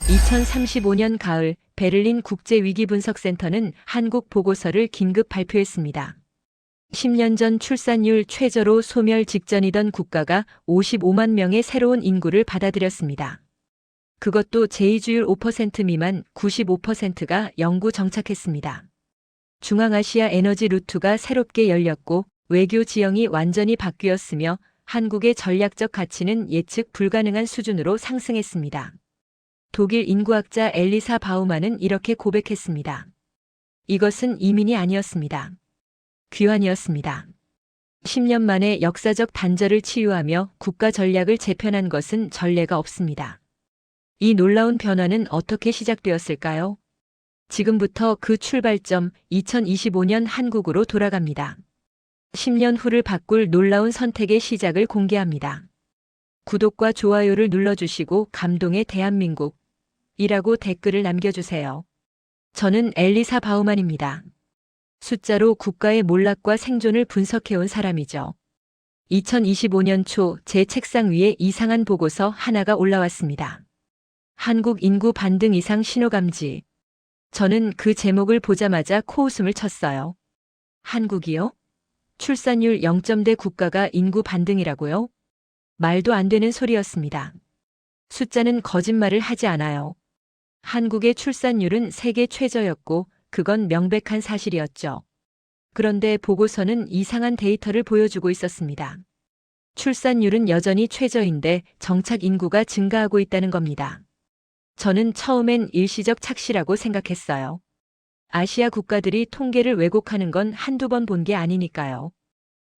2035년 가을 베를린 국제위기분석센터는 한국 보고서를 긴급 발표했습니다. 10년 전 출산율 최저로 소멸 직전이던 국가가 55만 명의 새로운 인구를 받아들였습니다. 그것도 제2주율 5% 미만 95%가 영구 정착했습니다. 중앙아시아 에너지 루트가 새롭게 열렸고 외교 지형이 완전히 바뀌었으며 한국의 전략적 가치는 예측 불가능한 수준으로 상승했습니다. 독일 인구학자 엘리사 바우만은 이렇게 고백했습니다. 이것은 이민이 아니었습니다. 귀환이었습니다. 10년 만에 역사적 단절을 치유하며 국가 전략을 재편한 것은 전례가 없습니다. 이 놀라운 변화는 어떻게 시작되었을까요? 지금부터 그 출발점 2025년 한국으로 돌아갑니다. 10년 후를 바꿀 놀라운 선택의 시작을 공개합니다. 구독과 좋아요를 눌러주시고 감동의 대한민국 이라고 댓글을 남겨주세요. 저는 엘리사 바우만입니다. 숫자로 국가의 몰락과 생존을 분석해온 사람이죠. 2025년 초 제 책상 위에 이상한 보고서 하나가 올라왔습니다. 한국 인구 반등 이상 신호감지. 저는 그 제목을 보자마자 코웃음을 쳤어요. 한국이요? 출산율 0점대 국가가 인구 반등이라고요? 말도 안 되는 소리였습니다. 숫자는 거짓말을 하지 않아요. 한국의 출산율은 세계 최저였고 그건 명백한 사실이었죠. 그런데 보고서는 이상한 데이터를 보여주고 있었습니다. 출산율은 여전히 최저인데 정착 인구가 증가하고 있다는 겁니다. 저는 처음엔 일시적 착시라고 생각했어요. 아시아 국가들이 통계를 왜곡하는 건 한두 번 본 게 아니니까요.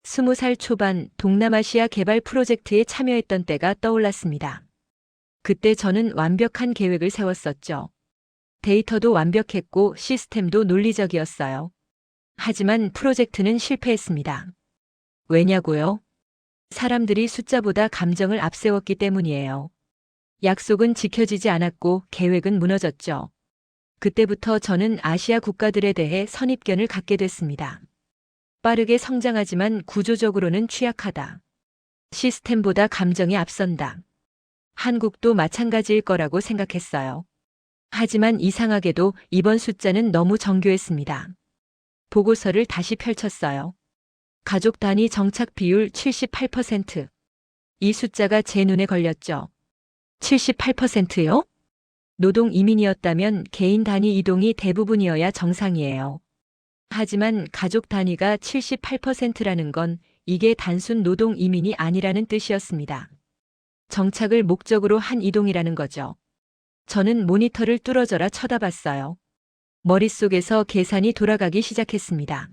20살 초반 동남아시아 개발 프로젝트에 참여했던 때가 떠올랐습니다. 그때 저는 완벽한 계획을 세웠었죠. 데이터도 완벽했고 시스템도 논리적이었어요. 하지만 프로젝트는 실패했습니다. 왜냐고요? 사람들이 숫자보다 감정을 앞세웠기 때문이에요. 약속은 지켜지지 않았고 계획은 무너졌죠. 그때부터 저는 아시아 국가들에 대해 선입견을 갖게 됐습니다. 빠르게 성장하지만 구조적으로는 취약하다. 시스템보다 감정이 앞선다. 한국도 마찬가지일 거라고 생각했어요. 하지만 이상하게도 이번 숫자는 너무 정교했습니다. 보고서를 다시 펼쳤어요. 가족 단위 정착 비율 78%. 이 숫자가 제 눈에 걸렸죠. 78%요? 노동 이민이었다면 개인 단위 이동이 대부분이어야 정상이에요. 하지만 가족 단위가 78%라는 건 이게 단순 노동 이민이 아니라는 뜻이었습니다. 정착을 목적으로 한 이동이라는 거죠. 저는 모니터를 뚫어져라 쳐다봤어요. 머릿속에서 계산이 돌아가기 시작했습니다.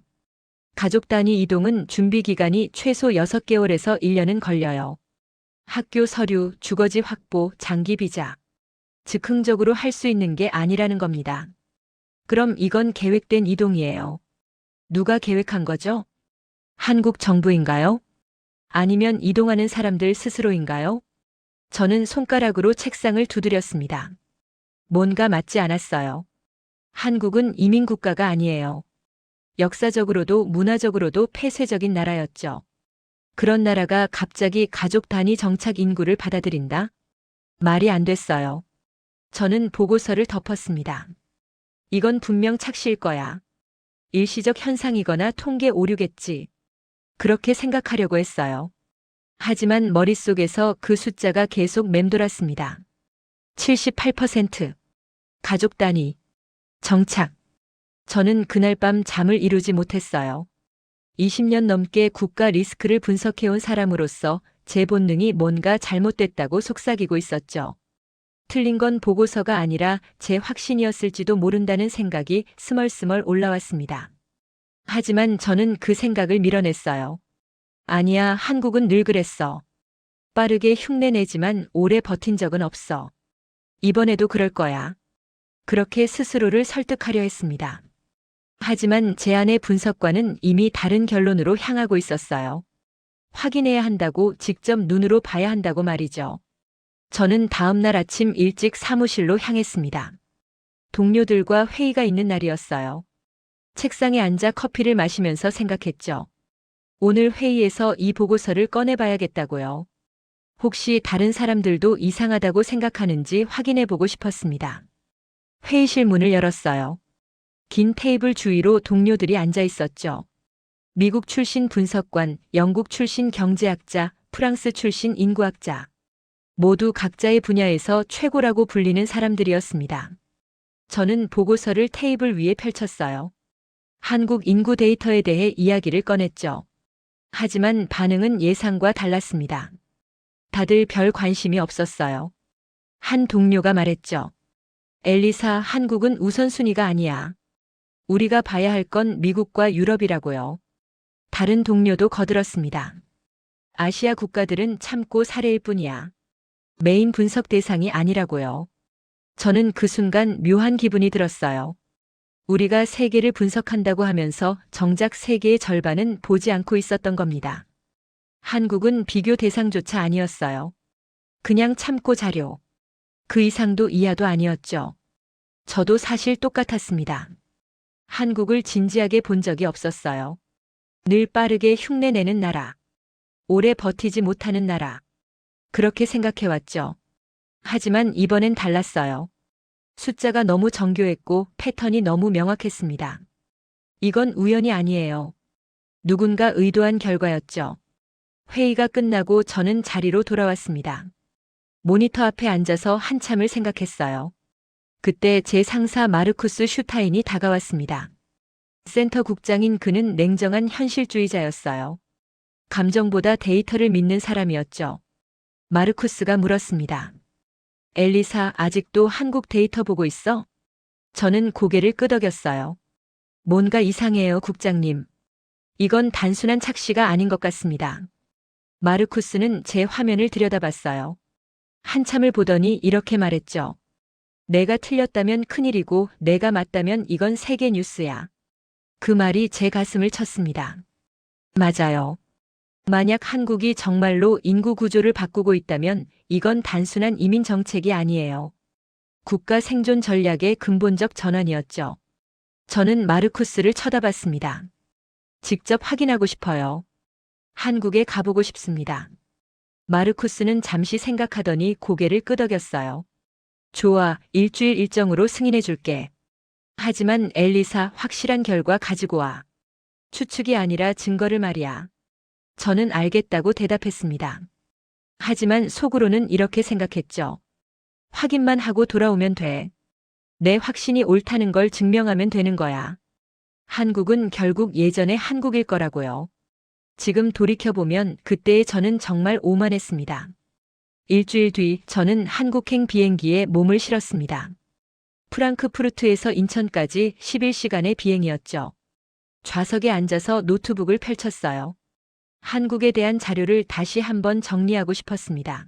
가족 단위 이동은 준비 기간이 최소 6개월에서 1년은 걸려요. 학교 서류, 주거지 확보, 장기 비자. 즉흥적으로 할 수 있는 게 아니라는 겁니다. 그럼 이건 계획된 이동이에요. 누가 계획한 거죠? 한국 정부인가요? 아니면 이동하는 사람들 스스로인가요? 저는 손가락으로 책상을 두드렸습니다. 뭔가 맞지 않았어요. 한국은 이민국가가 아니에요. 역사적으로도 문화적으로도 폐쇄적인 나라였죠. 그런 나라가 갑자기 가족 단위 정착 인구를 받아들인다? 말이 안 됐어요. 저는 보고서를 덮었습니다. 이건 분명 착시일 거야. 일시적 현상이거나 통계 오류겠지. 그렇게 생각하려고 했어요. 하지만 머릿속에서 그 숫자가 계속 맴돌았습니다. 78%. 가족 단위. 정착. 저는 그날 밤 잠을 이루지 못했어요. 20년 넘게 국가 리스크를 분석해온 사람으로서 제 본능이 뭔가 잘못됐다고 속삭이고 있었죠. 틀린 건 보고서가 아니라 제 확신이었을지도 모른다는 생각이 스멀스멀 올라왔습니다. 하지만 저는 그 생각을 밀어냈어요. 아니야, 한국은 늘 그랬어. 빠르게 흉내내지만 오래 버틴 적은 없어. 이번에도 그럴 거야. 그렇게 스스로를 설득하려 했습니다. 하지만 제 안의 분석과는 이미 다른 결론으로 향하고 있었어요. 확인해야 한다고, 직접 눈으로 봐야 한다고 말이죠. 저는 다음 날 아침 일찍 사무실로 향했습니다. 동료들과 회의가 있는 날이었어요. 책상에 앉아 커피를 마시면서 생각했죠. 오늘 회의에서 이 보고서를 꺼내봐야겠다고요. 혹시 다른 사람들도 이상하다고 생각하는지 확인해 보고 싶었습니다. 회의실 문을 열었어요. 긴 테이블 주위로 동료들이 앉아 있었죠. 미국 출신 분석관, 영국 출신 경제학자, 프랑스 출신 인구학자. 모두 각자의 분야에서 최고라고 불리는 사람들이었습니다. 저는 보고서를 테이블 위에 펼쳤어요. 한국 인구 데이터에 대해 이야기를 꺼냈죠. 하지만 반응은 예상과 달랐습니다. 다들 별 관심이 없었어요. 한 동료가 말했죠. 엘리사, 한국은 우선순위가 아니야. 우리가 봐야 할 건 미국과 유럽이라고요. 다른 동료도 거들었습니다. 아시아 국가들은 참고 사례일 뿐이야. 메인 분석 대상이 아니라고요. 저는 그 순간 묘한 기분이 들었어요. 우리가 세계를 분석한다고 하면서 정작 세계의 절반은 보지 않고 있었던 겁니다. 한국은 비교 대상조차 아니었어요. 그냥 참고 자료. 그 이상도 이하도 아니었죠. 저도 사실 똑같았습니다. 한국을 진지하게 본 적이 없었어요. 늘 빠르게 흉내내는 나라. 오래 버티지 못하는 나라. 그렇게 생각해왔죠. 하지만 이번엔 달랐어요. 숫자가 너무 정교했고 패턴이 너무 명확했습니다. 이건 우연이 아니에요. 누군가 의도한 결과였죠. 회의가 끝나고 저는 자리로 돌아왔습니다. 모니터 앞에 앉아서 한참을 생각했어요. 그때 제 상사 마르쿠스 슈타인이 다가왔습니다. 센터 국장인 그는 냉정한 현실주의자였어요. 감정보다 데이터를 믿는 사람이었죠. 마르쿠스가 물었습니다. 엘리사, 아직도 한국 데이터 보고 있어? 저는 고개를 끄덕였어요. 뭔가 이상해요, 국장님. 이건 단순한 착시가 아닌 것 같습니다. 마르쿠스는 제 화면을 들여다봤어요. 한참을 보더니 이렇게 말했죠. 내가 틀렸다면 큰일이고 내가 맞다면 이건 세계 뉴스야. 그 말이 제 가슴을 쳤습니다. 맞아요. 만약 한국이 정말로 인구 구조를 바꾸고 있다면 이건 단순한 이민 정책이 아니에요. 국가 생존 전략의 근본적 전환이었죠. 저는 마르쿠스를 쳐다봤습니다. 직접 확인하고 싶어요. 한국에 가보고 싶습니다. 마르쿠스는 잠시 생각하더니 고개를 끄덕였어요. 좋아, 일주일 일정으로 승인해 줄게. 하지만 엘리사, 확실한 결과 가지고 와. 추측이 아니라 증거를 말이야. 저는 알겠다고 대답했습니다. 하지만 속으로는 이렇게 생각했죠. 확인만 하고 돌아오면 돼. 내 확신이 옳다는 걸 증명하면 되는 거야. 한국은 결국 예전의 한국일 거라고요. 지금 돌이켜보면 그때의 저는 정말 오만했습니다. 일주일 뒤 저는 한국행 비행기에 몸을 실었습니다. 프랑크푸르트에서 인천까지 11시간의 비행이었죠. 좌석에 앉아서 노트북을 펼쳤어요. 한국에 대한 자료를 다시 한번 정리하고 싶었습니다.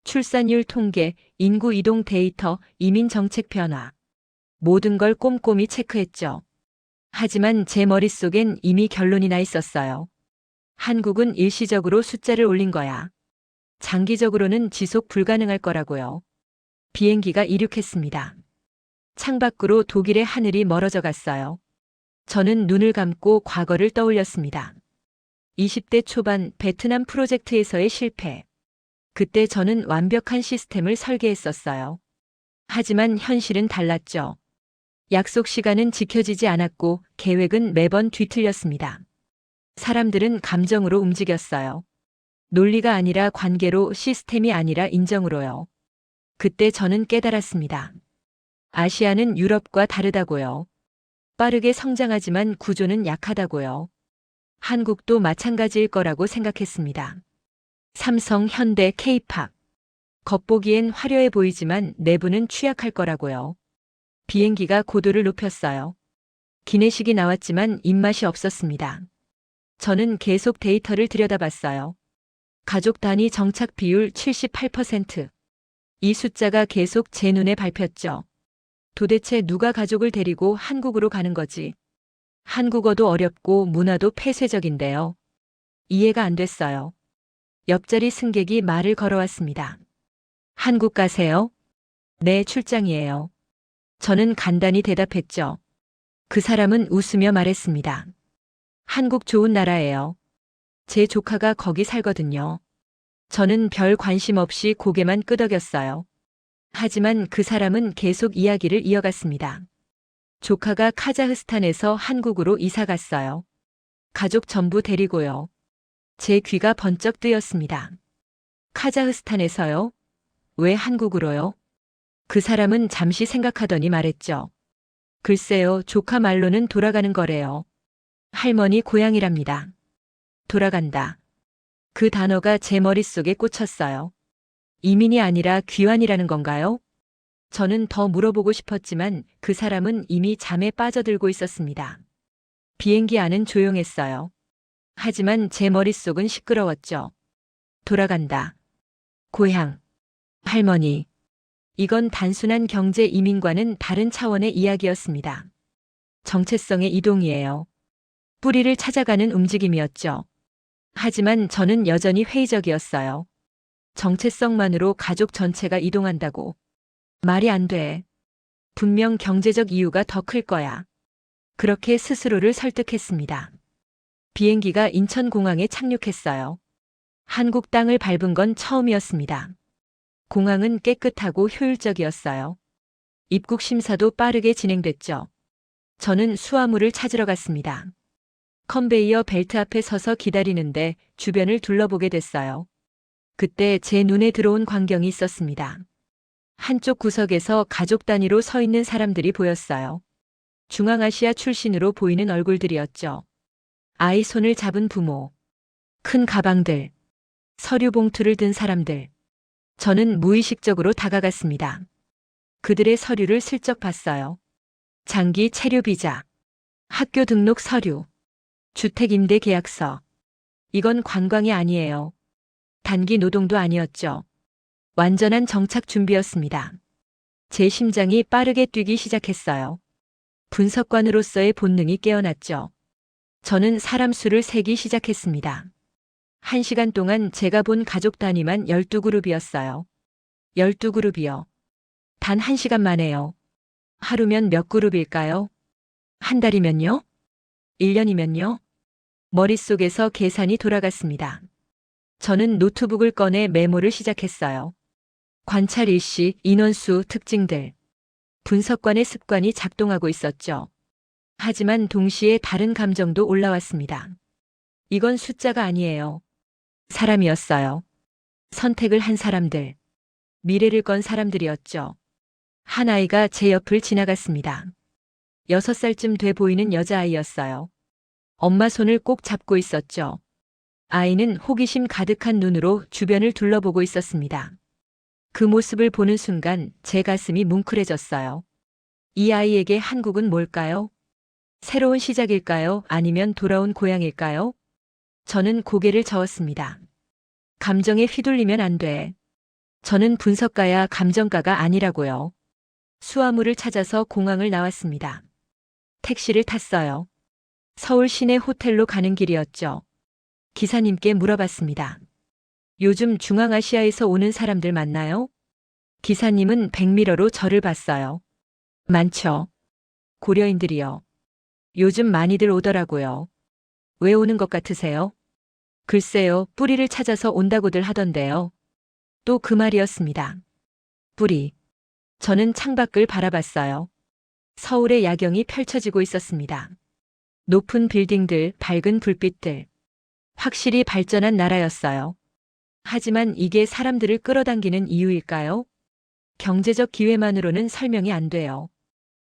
출산율 통계, 인구 이동 데이터, 이민 정책 변화. 모든 걸 꼼꼼히 체크했죠. 하지만 제 머릿속엔 이미 결론이 나 있었어요. 한국은 일시적으로 숫자를 올린 거야. 장기적으로는 지속 불가능할 거라고요. 비행기가 이륙했습니다. 창밖으로 독일의 하늘이 멀어져 갔어요. 저는 눈을 감고 과거를 떠올렸습니다. 20대 초반 베트남 프로젝트에서의 실패. 그때 저는 완벽한 시스템을 설계했었어요. 하지만 현실은 달랐죠. 약속 시간은 지켜지지 않았고 계획은 매번 뒤틀렸습니다. 사람들은 감정으로 움직였어요. 논리가 아니라 관계로, 시스템이 아니라 인정으로요. 그때 저는 깨달았습니다. 아시아는 유럽과 다르다고요. 빠르게 성장하지만 구조는 약하다고요. 한국도 마찬가지일 거라고 생각했습니다. 삼성, 현대, K-팝. 겉보기엔 화려해 보이지만 내부는 취약할 거라고요. 비행기가 고도를 높였어요. 기내식이 나왔지만 입맛이 없었습니다. 저는 계속 데이터를 들여다봤어요. 가족 단위 정착 비율 78%. 이 숫자가 계속 제 눈에 밟혔죠. 도대체 누가 가족을 데리고 한국으로 가는 거지? 한국어도 어렵고 문화도 폐쇄적인데요. 이해가 안 됐어요. 옆자리 승객이 말을 걸어왔습니다. 한국 가세요? 네, 출장이에요. 저는 간단히 대답했죠. 그 사람은 웃으며 말했습니다. 한국 좋은 나라예요. 제 조카가 거기 살거든요. 저는 별 관심 없이 고개만 끄덕였어요. 하지만 그 사람은 계속 이야기를 이어갔습니다. 조카가 카자흐스탄에서 한국으로 이사 갔어요. 가족 전부 데리고요. 제 귀가 번쩍 뜨였습니다. 카자흐스탄에서요? 왜 한국으로요? 그 사람은 잠시 생각하더니 말했죠. 글쎄요, 조카 말로는 돌아가는 거래요. 할머니 고향이랍니다. 돌아간다. 그 단어가 제 머릿속에 꽂혔어요. 이민이 아니라 귀환이라는 건가요? 저는 더 물어보고 싶었지만 그 사람은 이미 잠에 빠져들고 있었습니다. 비행기 안은 조용했어요. 하지만 제 머릿속은 시끄러웠죠. 돌아간다. 고향. 할머니. 이건 단순한 경제 이민과는 다른 차원의 이야기였습니다. 정체성의 이동이에요. 뿌리를 찾아가는 움직임이었죠. 하지만 저는 여전히 회의적이었어요. 정체성만으로 가족 전체가 이동한다고. 말이 안 돼. 분명 경제적 이유가 더 클 거야. 그렇게 스스로를 설득했습니다. 비행기가 인천공항에 착륙했어요. 한국 땅을 밟은 건 처음이었습니다. 공항은 깨끗하고 효율적이었어요. 입국 심사도 빠르게 진행됐죠. 저는 수화물을 찾으러 갔습니다. 컨베이어 벨트 앞에 서서 기다리는데 주변을 둘러보게 됐어요. 그때 제 눈에 들어온 광경이 있었습니다. 한쪽 구석에서 가족 단위로 서 있는 사람들이 보였어요. 중앙아시아 출신으로 보이는 얼굴들이었죠. 아이 손을 잡은 부모, 큰 가방들, 서류 봉투를 든 사람들. 저는 무의식적으로 다가갔습니다. 그들의 서류를 슬쩍 봤어요. 장기 체류 비자, 학교 등록 서류, 주택 임대 계약서. 이건 관광이 아니에요. 단기 노동도 아니었죠. 완전한 정착 준비였습니다. 제 심장이 빠르게 뛰기 시작했어요. 분석관으로서의 본능이 깨어났죠. 저는 사람 수를 세기 시작했습니다. 1시간 동안 제가 본 가족 단위만 12그룹이었어요. 12그룹이요. 단 1시간 만에요. 하루면 몇 그룹일까요? 한 달이면요? 1년이면요? 머릿속에서 계산이 돌아갔습니다. 저는 노트북을 꺼내 메모를 시작했어요. 관찰 일시, 인원수, 특징들. 분석관의 습관이 작동하고 있었죠. 하지만 동시에 다른 감정도 올라왔습니다. 이건 숫자가 아니에요. 사람이었어요. 선택을 한 사람들. 미래를 건 사람들이었죠. 한 아이가 제 옆을 지나갔습니다. 6살쯤 돼 보이는 여자아이였어요. 엄마 손을 꼭 잡고 있었죠. 아이는 호기심 가득한 눈으로 주변을 둘러보고 있었습니다. 그 모습을 보는 순간 제 가슴이 뭉클해졌어요. 이 아이에게 한국은 뭘까요? 새로운 시작일까요? 아니면 돌아온 고향일까요? 저는 고개를 저었습니다. 감정에 휘둘리면 안 돼. 저는 분석가야 감정가가 아니라고요. 수화물을 찾아서 공항을 나왔습니다. 택시를 탔어요. 서울 시내 호텔로 가는 길이었죠. 기사님께 물어봤습니다. 요즘 중앙아시아에서 오는 사람들 많나요? 기사님은 백미러로 저를 봤어요. 많죠. 고려인들이요. 요즘 많이들 오더라고요. 왜 오는 것 같으세요? 글쎄요, 뿌리를 찾아서 온다고들 하던데요. 또 그 말이었습니다. 뿌리. 저는 창밖을 바라봤어요. 서울의 야경이 펼쳐지고 있었습니다. 높은 빌딩들, 밝은 불빛들. 확실히 발전한 나라였어요. 하지만 이게 사람들을 끌어당기는 이유일까요? 경제적 기회만으로는 설명이 안 돼요.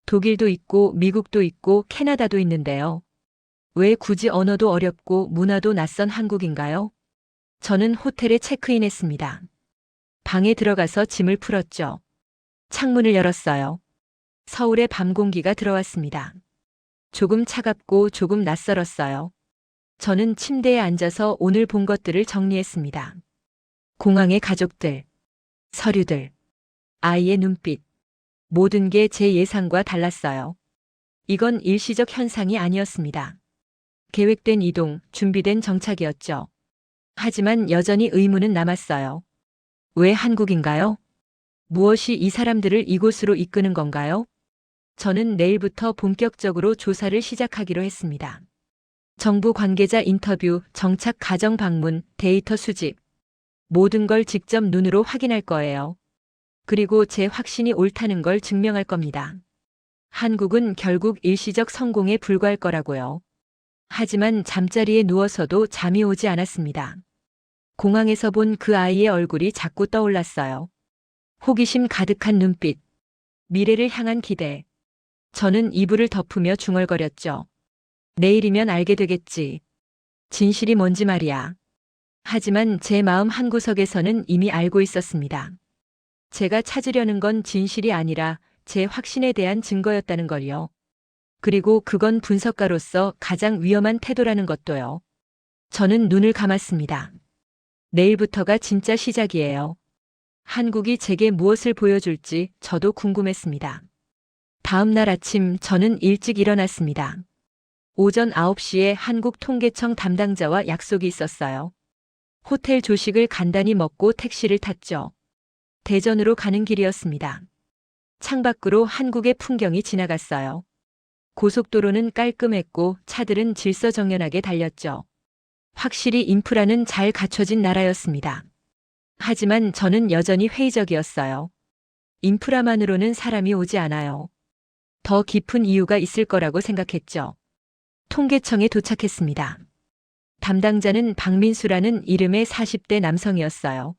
독일도 있고 미국도 있고 캐나다도 있는데요. 왜 굳이 언어도 어렵고 문화도 낯선 한국인가요? 저는 호텔에 체크인했습니다. 방에 들어가서 짐을 풀었죠. 창문을 열었어요. 서울의 밤 공기가 들어왔습니다. 조금 차갑고 조금 낯설었어요. 저는 침대에 앉아서 오늘 본 것들을 정리했습니다. 공항의 가족들, 서류들, 아이의 눈빛. 모든 게 제 예상과 달랐어요. 이건 일시적 현상이 아니었습니다. 계획된 이동, 준비된 정착이었죠. 하지만 여전히 의문은 남았어요. 왜 한국인가요? 무엇이 이 사람들을 이곳으로 이끄는 건가요? 저는 내일부터 본격적으로 조사를 시작하기로 했습니다. 정부 관계자 인터뷰, 정착 가정 방문, 데이터 수집. 모든 걸 직접 눈으로 확인할 거예요. 그리고 제 확신이 옳다는 걸 증명할 겁니다. 한국은 결국 일시적 성공에 불과할 거라고요. 하지만 잠자리에 누워서도 잠이 오지 않았습니다. 공항에서 본 그 아이의 얼굴이 자꾸 떠올랐어요. 호기심 가득한 눈빛, 미래를 향한 기대. 저는 이불을 덮으며 중얼거렸죠. 내일이면 알게 되겠지. 진실이 뭔지 말이야. 하지만 제 마음 한구석에서는 이미 알고 있었습니다. 제가 찾으려는 건 진실이 아니라 제 확신에 대한 증거였다는 걸요. 그리고 그건 분석가로서 가장 위험한 태도라는 것도요. 저는 눈을 감았습니다. 내일부터가 진짜 시작이에요. 한국이 제게 무엇을 보여줄지 저도 궁금했습니다. 다음 날 아침 저는 일찍 일어났습니다. 오전 9시에 한국통계청 담당자와 약속이 있었어요. 호텔 조식을 간단히 먹고 택시를 탔죠. 대전으로 가는 길이었습니다. 창밖으로 한국의 풍경이 지나갔어요. 고속도로는 깔끔했고 차들은 질서정연하게 달렸죠. 확실히 인프라는 잘 갖춰진 나라였습니다. 하지만 저는 여전히 회의적이었어요. 인프라만으로는 사람이 오지 않아요. 더 깊은 이유가 있을 거라고 생각했죠. 통계청에 도착했습니다. 담당자는 박민수라는 이름의 40대 남성이었어요.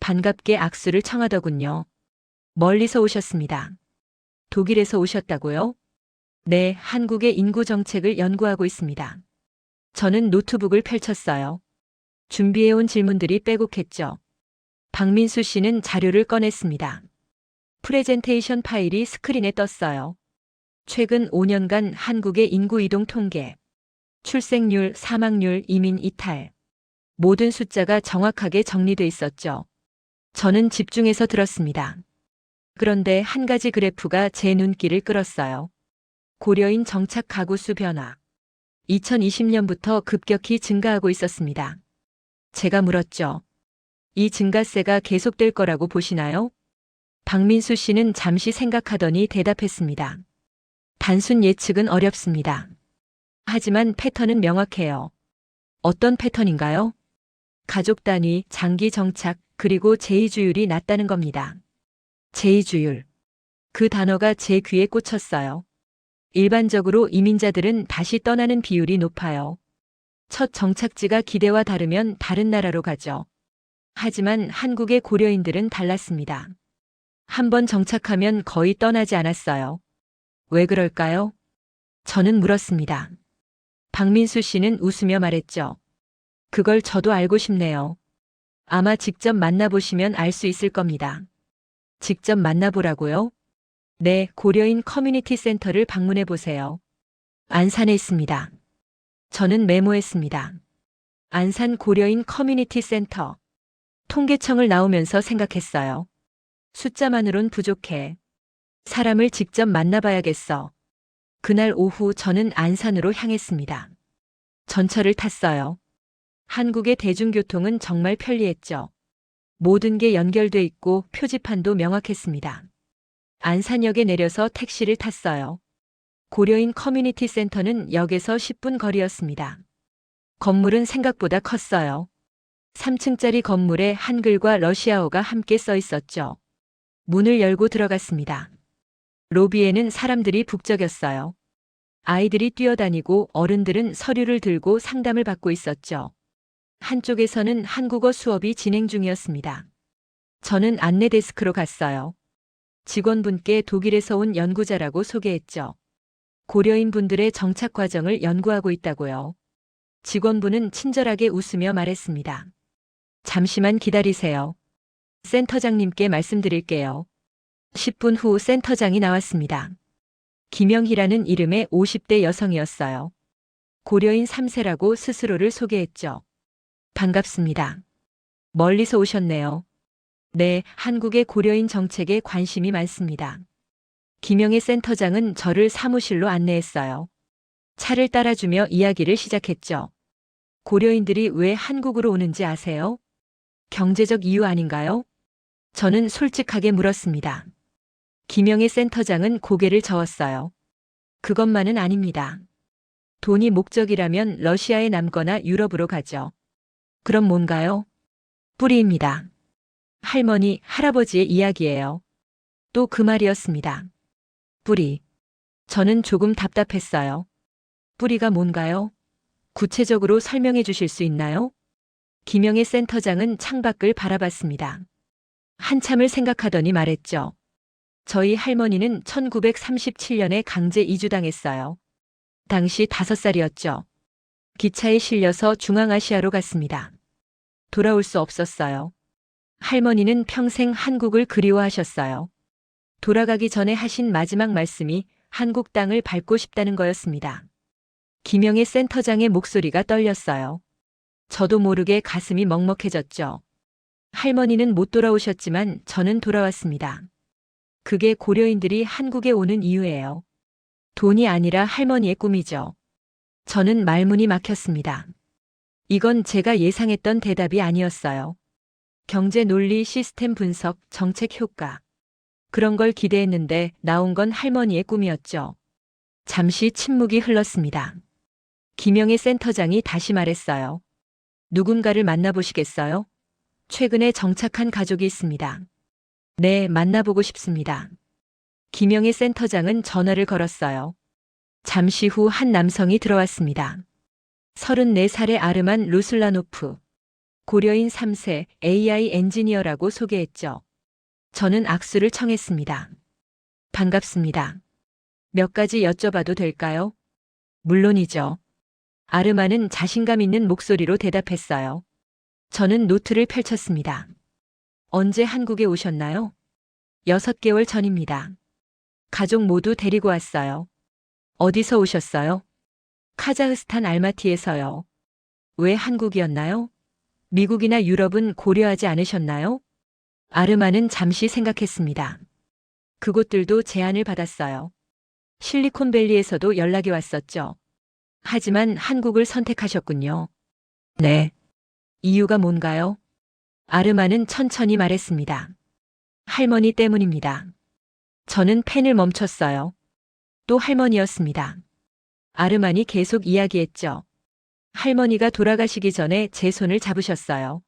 반갑게 악수를 청하더군요. 멀리서 오셨습니다. 독일에서 오셨다고요? 네, 한국의 인구 정책을 연구하고 있습니다. 저는 노트북을 펼쳤어요. 준비해온 질문들이 빼곡했죠. 박민수 씨는 자료를 꺼냈습니다. 프레젠테이션 파일이 스크린에 떴어요. 최근 5년간 한국의 인구 이동 통계, 출생률, 사망률, 이민 이탈. 모든 숫자가 정확하게 정리돼 있었죠. 저는 집중해서 들었습니다. 그런데 한 가지 그래프가 제 눈길을 끌었어요. 고려인 정착 가구 수 변화. 2020년부터 급격히 증가하고 있었습니다. 제가 물었죠. 이 증가세가 계속될 거라고 보시나요? 박민수 씨는 잠시 생각하더니 대답했습니다. 단순 예측은 어렵습니다. 하지만 패턴은 명확해요. 어떤 패턴인가요? 가족 단위, 장기 정착, 그리고 제2주율이 낮다는 겁니다. 제2주율. 그 단어가 제 귀에 꽂혔어요. 일반적으로 이민자들은 다시 떠나는 비율이 높아요. 첫 정착지가 기대와 다르면 다른 나라로 가죠. 하지만 한국의 고려인들은 달랐습니다. 한 번 정착하면 거의 떠나지 않았어요. 왜 그럴까요? 저는 물었습니다. 박민수 씨는 웃으며 말했죠. 그걸 저도 알고 싶네요. 아마 직접 만나보시면 알 수 있을 겁니다. 직접 만나보라고요? 네, 고려인 커뮤니티 센터를 방문해 보세요. 안산에 있습니다. 저는 메모했습니다. 안산 고려인 커뮤니티 센터. 통계청을 나오면서 생각했어요. 숫자만으론 부족해. 사람을 직접 만나봐야겠어. 그날 오후 저는 안산으로 향했습니다. 전철을 탔어요. 한국의 대중교통은 정말 편리했죠. 모든 게 연결돼 있고 표지판도 명확했습니다. 안산역에 내려서 택시를 탔어요. 고려인 커뮤니티 센터는 역에서 10분 거리였습니다. 건물은 생각보다 컸어요. 3층짜리 건물에 한글과 러시아어가 함께 써 있었죠. 문을 열고 들어갔습니다. 로비에는 사람들이 북적였어요. 아이들이 뛰어다니고 어른들은 서류를 들고 상담을 받고 있었죠. 한쪽에서는 한국어 수업이 진행 중이었습니다. 저는 안내 데스크로 갔어요. 직원분께 독일에서 온 연구자라고 소개했죠. 고려인 분들의 정착 과정을 연구하고 있다고요. 직원분은 친절하게 웃으며 말했습니다. 잠시만 기다리세요. 센터장님께 말씀드릴게요. 10분 후 센터장이 나왔습니다. 김영희라는 이름의 50대 여성이었어요. 고려인 3세라고 스스로를 소개했죠. 반갑습니다. 멀리서 오셨네요. 네, 한국의 고려인 정책에 관심이 많습니다. 김영희 센터장은 저를 사무실로 안내했어요. 차를 따라주며 이야기를 시작했죠. 고려인들이 왜 한국으로 오는지 아세요? 경제적 이유 아닌가요? 저는 솔직하게 물었습니다. 김영희 센터장은 고개를 저었어요. 그것만은 아닙니다. 돈이 목적이라면 러시아에 남거나 유럽으로 가죠. 그럼 뭔가요? 뿌리입니다. 할머니, 할아버지의 이야기예요. 또 그 말이었습니다. 뿌리. 저는 조금 답답했어요. 뿌리가 뭔가요? 구체적으로 설명해 주실 수 있나요? 김영애 센터장은 창밖을 바라봤습니다. 한참을 생각하더니 말했죠. 저희 할머니는 1937년에 강제 이주당했어요. 당시 5살이었죠. 기차에 실려서 중앙아시아로 갔습니다. 돌아올 수 없었어요. 할머니는 평생 한국을 그리워하셨어요. 돌아가기 전에 하신 마지막 말씀이 한국 땅을 밟고 싶다는 거였습니다. 김영애 센터장의 목소리가 떨렸어요. 저도 모르게 가슴이 먹먹해졌죠. 할머니는 못 돌아오셨지만 저는 돌아왔습니다. 그게 고려인들이 한국에 오는 이유예요. 돈이 아니라 할머니의 꿈이죠. 저는 말문이 막혔습니다. 이건 제가 예상했던 대답이 아니었어요. 경제 논리, 시스템 분석, 정책 효과. 그런 걸 기대했는데 나온 건 할머니의 꿈이었죠. 잠시 침묵이 흘렀습니다. 김영애 센터장이 다시 말했어요. 누군가를 만나보시겠어요? 최근에 정착한 가족이 있습니다. 네, 만나보고 싶습니다. 김영애 센터장은 전화를 걸었어요. 잠시 후 한 남성이 들어왔습니다. 34살의 아르만 루슬라노프. 고려인 3세 AI 엔지니어라고 소개했죠. 저는 악수를 청했습니다. 반갑습니다. 몇 가지 여쭤봐도 될까요? 물론이죠. 아르만은 자신감 있는 목소리로 대답했어요. 저는 노트를 펼쳤습니다. 언제 한국에 오셨나요? 6개월 전입니다. 가족 모두 데리고 왔어요. 어디서 오셨어요? 카자흐스탄 알마티에서요. 왜 한국이었나요? 미국이나 유럽은 고려하지 않으셨나요? 아르마는 잠시 생각했습니다. 그곳들도 제안을 받았어요. 실리콘밸리에서도 연락이 왔었죠. 하지만 한국을 선택하셨군요. 네. 이유가 뭔가요? 아르마는 천천히 말했습니다. 할머니 때문입니다. 저는 펜을 멈췄어요. 또 할머니였습니다. 아르만이 계속 이야기했죠. 할머니가 돌아가시기 전에 제 손을 잡으셨어요.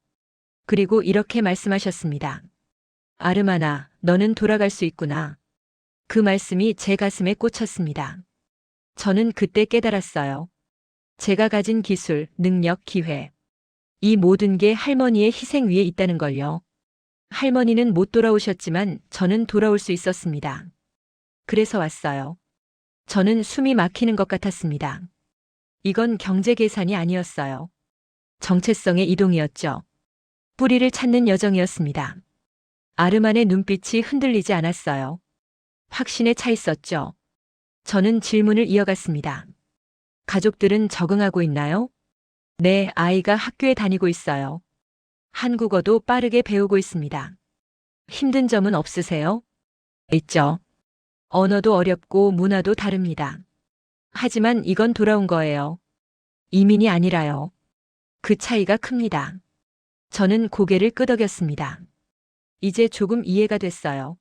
그리고 이렇게 말씀하셨습니다. 아르마나, 너는 돌아갈 수 있구나. 그 말씀이 제 가슴에 꽂혔습니다. 저는 그때 깨달았어요. 제가 가진 기술, 능력, 기회. 이 모든 게 할머니의 희생 위에 있다는 걸요. 할머니는 못 돌아오셨지만 저는 돌아올 수 있었습니다. 그래서 왔어요. 저는 숨이 막히는 것 같았습니다. 이건 경제 계산이 아니었어요. 정체성의 이동이었죠. 뿌리를 찾는 여정이었습니다. 아르만의 눈빛이 흔들리지 않았어요. 확신에 차 있었죠. 저는 질문을 이어갔습니다. 가족들은 적응하고 있나요? 네, 아이가 학교에 다니고 있어요. 한국어도 빠르게 배우고 있습니다. 힘든 점은 없으세요? 있죠. 언어도 어렵고 문화도 다릅니다. 하지만 이건 돌아온 거예요. 이민이 아니라요. 그 차이가 큽니다. 저는 고개를 끄덕였습니다. 이제 조금 이해가 됐어요.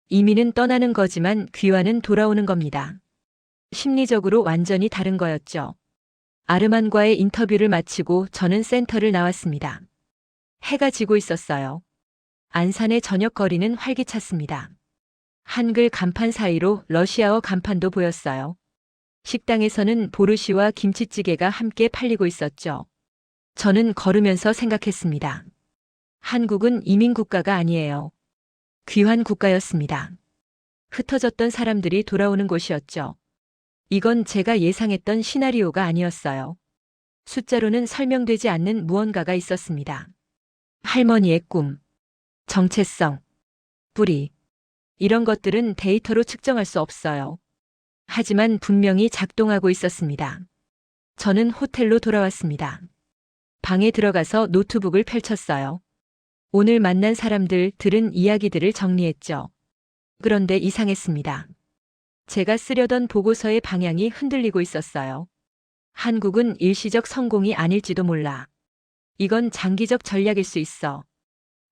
이민은 떠나는 거지만 귀환은 돌아오는 겁니다. 심리적으로 완전히 다른 거였죠. 아르만과의 인터뷰를 마치고 저는 센터를 나왔습니다. 해가 지고 있었어요. 안산의 저녁 거리는 활기찼습니다. 한글 간판 사이로 러시아어 간판도 보였어요. 식당에서는 보르시와 김치찌개가 함께 팔리고 있었죠. 저는 걸으면서 생각했습니다. 한국은 이민 국가가 아니에요. 귀환 국가였습니다. 흩어졌던 사람들이 돌아오는 곳이었죠. 이건 제가 예상했던 시나리오가 아니었어요. 숫자로는 설명되지 않는 무언가가 있었습니다. 할머니의 꿈, 정체성, 뿌리. 이런 것들은 데이터로 측정할 수 없어요. 하지만 분명히 작동하고 있었습니다. 저는 호텔로 돌아왔습니다. 방에 들어가서 노트북을 펼쳤어요. 오늘 만난 사람들 들은 이야기들을 정리했죠. 그런데 이상했습니다. 제가 쓰려던 보고서의 방향이 흔들리고 있었어요. 한국은 일시적 성공이 아닐지도 몰라. 이건 장기적 전략일 수 있어.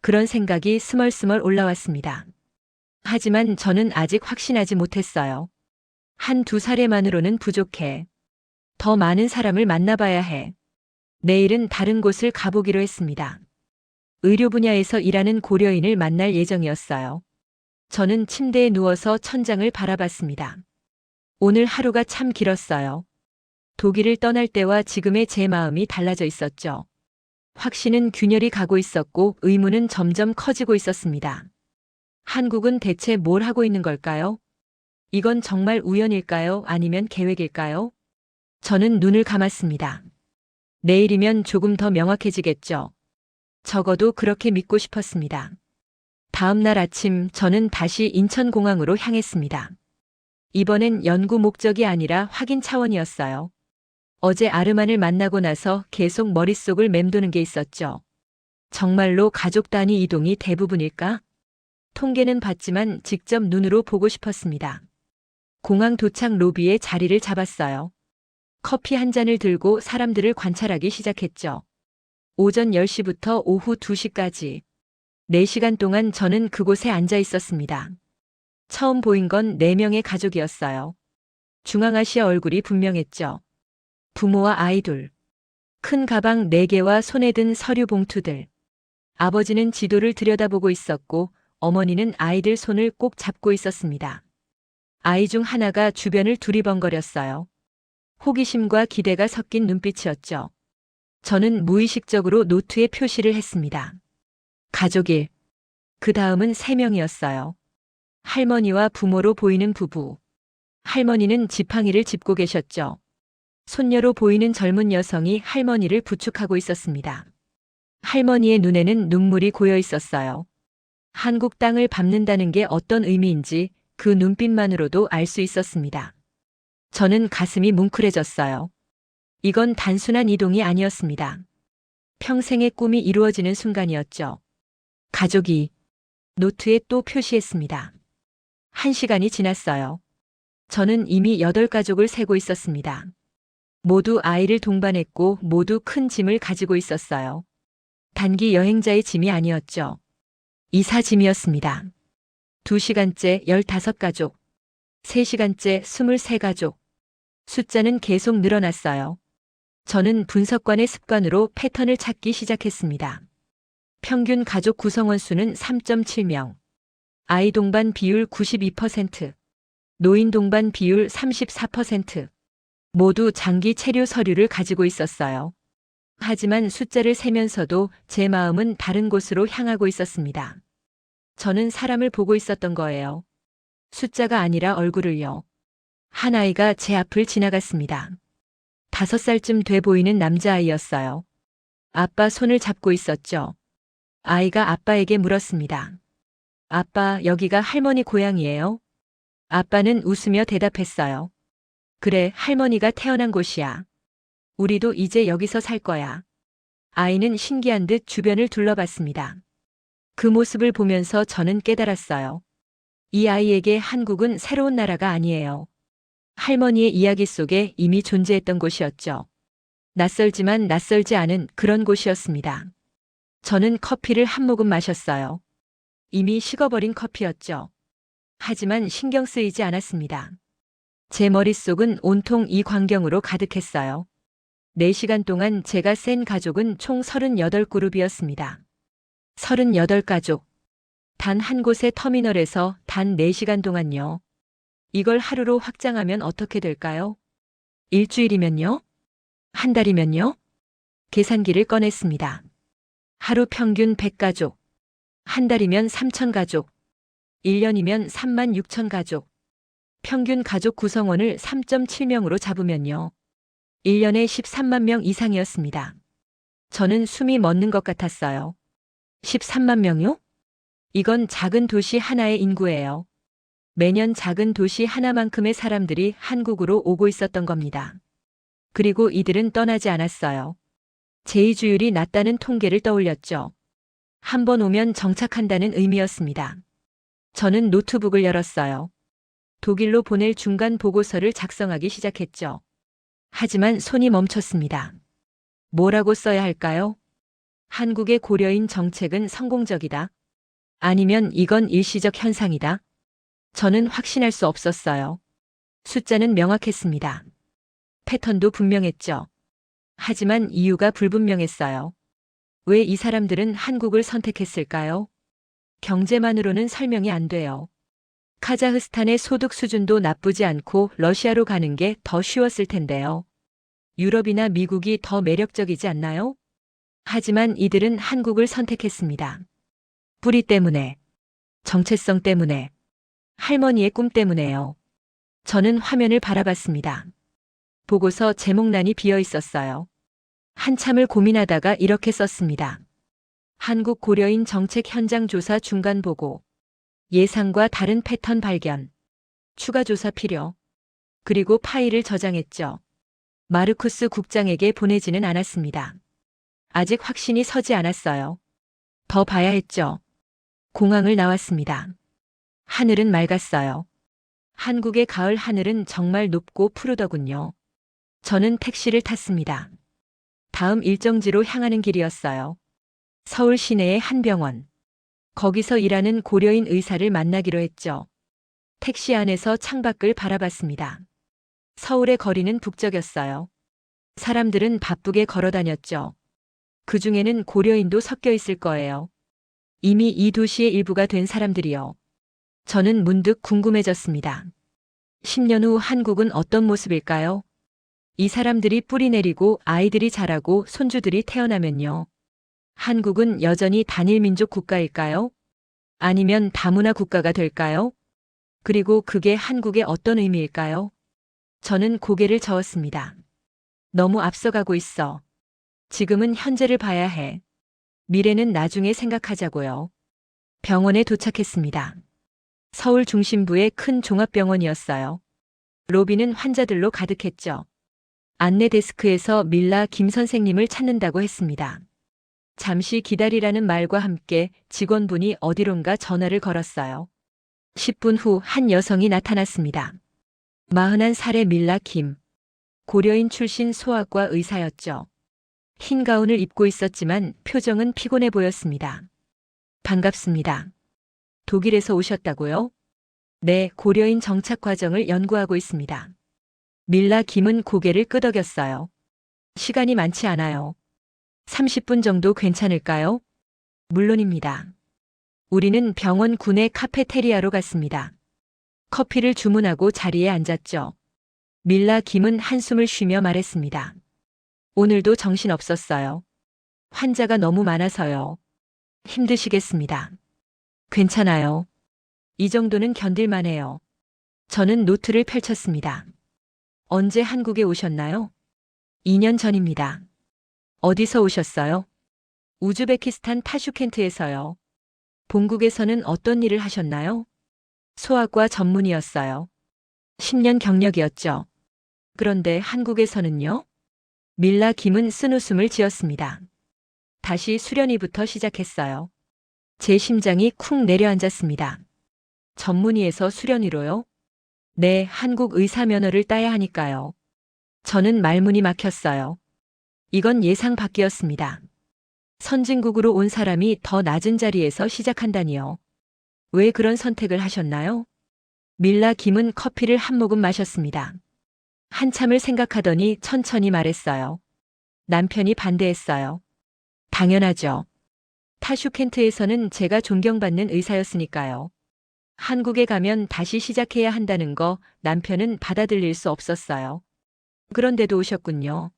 그런 생각이 스멀스멀 올라왔습니다. 하지만 저는 아직 확신하지 못했어요. 1~2사례만으로는 부족해. 더 많은 사람을 만나봐야 해. 내일은 다른 곳을 가보기로 했습니다. 의료 분야에서 일하는 고려인을 만날 예정이었어요. 저는 침대에 누워서 천장을 바라봤습니다. 오늘 하루가 참 길었어요. 독일을 떠날 때와 지금의 제 마음이 달라져 있었죠. 확신은 균열이 가고 있었고 의문은 점점 커지고 있었습니다. 한국은 대체 뭘 하고 있는 걸까요? 이건 정말 우연일까요? 아니면 계획일까요? 저는 눈을 감았습니다. 내일이면 조금 더 명확해지겠죠. 적어도 그렇게 믿고 싶었습니다. 다음 날 아침 저는 다시 인천공항으로 향했습니다. 이번엔 연구 목적이 아니라 확인 차원이었어요. 어제 아르만을 만나고 나서 계속 머릿속을 맴도는 게 있었죠. 정말로 가족 단위 이동이 대부분일까? 통계는 봤지만 직접 눈으로 보고 싶었습니다. 공항 도착 로비에 자리를 잡았어요. 커피 한 잔을 들고 사람들을 관찰하기 시작했죠. 오전 10시부터 오후 2시까지 4시간 동안 저는 그곳에 앉아 있었습니다. 처음 보인 건 4명의 가족이었어요. 중앙아시아 얼굴이 분명했죠. 부모와 아이들. 큰 가방 4개와 손에 든 서류 봉투들. 아버지는 지도를 들여다보고 있었고 어머니는 아이들 손을 꼭 잡고 있었습니다. 아이 중 하나가 주변을 두리번거렸어요. 호기심과 기대가 섞인 눈빛이었죠. 저는 무의식적으로 노트에 표시를 했습니다. 가족 1. 그 다음은 3명이었어요. 할머니와 부모로 보이는 부부. 할머니는 지팡이를 짚고 계셨죠. 손녀로 보이는 젊은 여성이 할머니를 부축하고 있었습니다. 할머니의 눈에는 눈물이 고여 있었어요. 한국 땅을 밟는다는 게 어떤 의미인지 그 눈빛만으로도 알 수 있었습니다. 저는 가슴이 뭉클해졌어요. 이건 단순한 이동이 아니었습니다. 평생의 꿈이 이루어지는 순간이었죠. 가족이 노트에 또 표시했습니다. 1시간이 지났어요. 저는 이미 8가족을 세고 있었습니다. 모두 아이를 동반했고 모두 큰 짐을 가지고 있었어요. 단기 여행자의 짐이 아니었죠. 이사 짐이었습니다. 2시간째 15가족, 3시간째 23가족. 숫자는 계속 늘어났어요. 저는 분석관의 습관으로 패턴을 찾기 시작했습니다. 평균 가족 구성원 수는 3.7명, 아이 동반 비율 92%, 노인 동반 비율 34%, 모두 장기 체류 서류를 가지고 있었어요. 하지만 숫자를 세면서도 제 마음은 다른 곳으로 향하고 있었습니다. 저는 사람을 보고 있었던 거예요. 숫자가 아니라 얼굴을요. 한 아이가 제 앞을 지나갔습니다. 5살쯤 돼 보이는 남자아이였어요. 아빠 손을 잡고 있었죠. 아이가 아빠에게 물었습니다. 아빠, 여기가 할머니 고향이에요? 아빠는 웃으며 대답했어요. 그래, 할머니가 태어난 곳이야. 우리도 이제 여기서 살 거야. 아이는 신기한 듯 주변을 둘러봤습니다. 그 모습을 보면서 저는 깨달았어요. 이 아이에게 한국은 새로운 나라가 아니에요. 할머니의 이야기 속에 이미 존재했던 곳이었죠. 낯설지만 낯설지 않은 그런 곳이었습니다. 저는 커피를 한 모금 마셨어요. 이미 식어버린 커피였죠. 하지만 신경 쓰이지 않았습니다. 제 머릿속은 온통 이 광경으로 가득했어요. 4시간 동안 제가 센 가족은 총 38그룹이었습니다. 38가족. 단 한 곳의 터미널에서 단 4시간 동안요. 이걸 하루로 확장하면 어떻게 될까요? 일주일이면요? 한 달이면요? 계산기를 꺼냈습니다. 하루 평균 100가족. 한 달이면 3,000가족. 1년이면 36,000가족. 평균 가족 구성원을 3.7명으로 잡으면요. 1년에 13만 명 이상이었습니다. 저는 숨이 멎는 것 같았어요. 13만 명요? 이건 작은 도시 하나의 인구예요. 매년 작은 도시 하나만큼의 사람들이 한국으로 오고 있었던 겁니다. 그리고 이들은 떠나지 않았어요. 재의주율이 낮다는 통계를 떠올렸죠. 한 번 오면 정착한다는 의미였습니다. 저는 노트북을 열었어요. 독일로 보낼 중간 보고서를 작성하기 시작했죠. 하지만 손이 멈췄습니다. 뭐라고 써야 할까요? 한국의 고려인 정책은 성공적이다. 아니면 이건 일시적 현상이다. 저는 확신할 수 없었어요. 숫자는 명확했습니다. 패턴도 분명했죠. 하지만 이유가 불분명했어요. 왜 이 사람들은 한국을 선택했을까요? 경제만으로는 설명이 안 돼요. 카자흐스탄의 소득 수준도 나쁘지 않고 러시아로 가는 게 더 쉬웠을 텐데요. 유럽이나 미국이 더 매력적이지 않나요? 하지만 이들은 한국을 선택했습니다. 뿌리 때문에, 정체성 때문에, 할머니의 꿈 때문에요. 저는 화면을 바라봤습니다. 보고서 제목란이 비어 있었어요. 한참을 고민하다가 이렇게 썼습니다. 한국 고려인 정책 현장 조사 중간 보고. 예상과 다른 패턴 발견. 추가 조사 필요. 그리고 파일을 저장했죠. 마르쿠스 국장에게 보내지는 않았습니다. 아직 확신이 서지 않았어요. 더 봐야 했죠. 공항을 나왔습니다. 하늘은 맑았어요. 한국의 가을 하늘은 정말 높고 푸르더군요. 저는 택시를 탔습니다. 다음 일정지로 향하는 길이었어요. 서울 시내의 한 병원. 거기서 일하는 고려인 의사를 만나기로 했죠. 택시 안에서 창밖을 바라봤습니다. 서울의 거리는 북적였어요. 사람들은 바쁘게 걸어 다녔죠. 그 중에는 고려인도 섞여 있을 거예요. 이미 이 도시의 일부가 된 사람들이요. 저는 문득 궁금해졌습니다. 10년 후 한국은 어떤 모습일까요? 이 사람들이 뿌리 내리고 아이들이 자라고 손주들이 태어나면요. 한국은 여전히 단일민족 국가일까요? 아니면 다문화 국가가 될까요? 그리고 그게 한국의 어떤 의미일까요? 저는 고개를 저었습니다. 너무 앞서가고 있어. 지금은 현재를 봐야 해. 미래는 나중에 생각하자고요. 병원에 도착했습니다. 서울 중심부의 큰 종합병원이었어요. 로비는 환자들로 가득했죠. 안내 데스크에서 밀라 김 선생님을 찾는다고 했습니다. 잠시 기다리라는 말과 함께 직원분이 어디론가 전화를 걸었어요. 10분 후 한 여성이 나타났습니다. 41살의 밀라 김. 고려인 출신 소아과 의사였죠. 흰 가운을 입고 있었지만 표정은 피곤해 보였습니다. 반갑습니다. 독일에서 오셨다고요? 네, 고려인 정착 과정을 연구하고 있습니다. 밀라 김은 고개를 끄덕였어요. 시간이 많지 않아요. 30분 정도 괜찮을까요? 물론입니다. 우리는 병원 구내 카페테리아로 갔습니다. 커피를 주문하고 자리에 앉았죠. 밀라 김은 한숨을 쉬며 말했습니다. 오늘도 정신 없었어요. 환자가 너무 많아서요. 힘드시겠습니다. 괜찮아요. 이 정도는 견딜만해요. 저는 노트를 펼쳤습니다. 언제 한국에 오셨나요? 2년 전입니다. 어디서 오셨어요? 우즈베키스탄 타슈켄트에서요. 본국에서는 어떤 일을 하셨나요? 소아과 전문의였어요. 10년 경력이었죠. 그런데 한국에서는요? 밀라 김은 쓴웃음을 지었습니다. 다시 수련회부터 시작했어요. 제 심장이 쿵 내려앉았습니다. 전문의에서 수련의로요? 네, 한국 의사 면허를 따야 하니까요. 저는 말문이 막혔어요. 이건 예상 밖이었습니다. 선진국으로 온 사람이 더 낮은 자리에서 시작한다니요. 왜 그런 선택을 하셨나요? 밀라 김은 커피를 한 모금 마셨습니다. 한참을 생각하더니 천천히 말했어요. 남편이 반대했어요. 당연하죠. 타슈켄트에서는 제가 존경받는 의사였으니까요. 한국에 가면 다시 시작해야 한다는 거 남편은 받아들일 수 없었어요. 그런데도 오셨군요.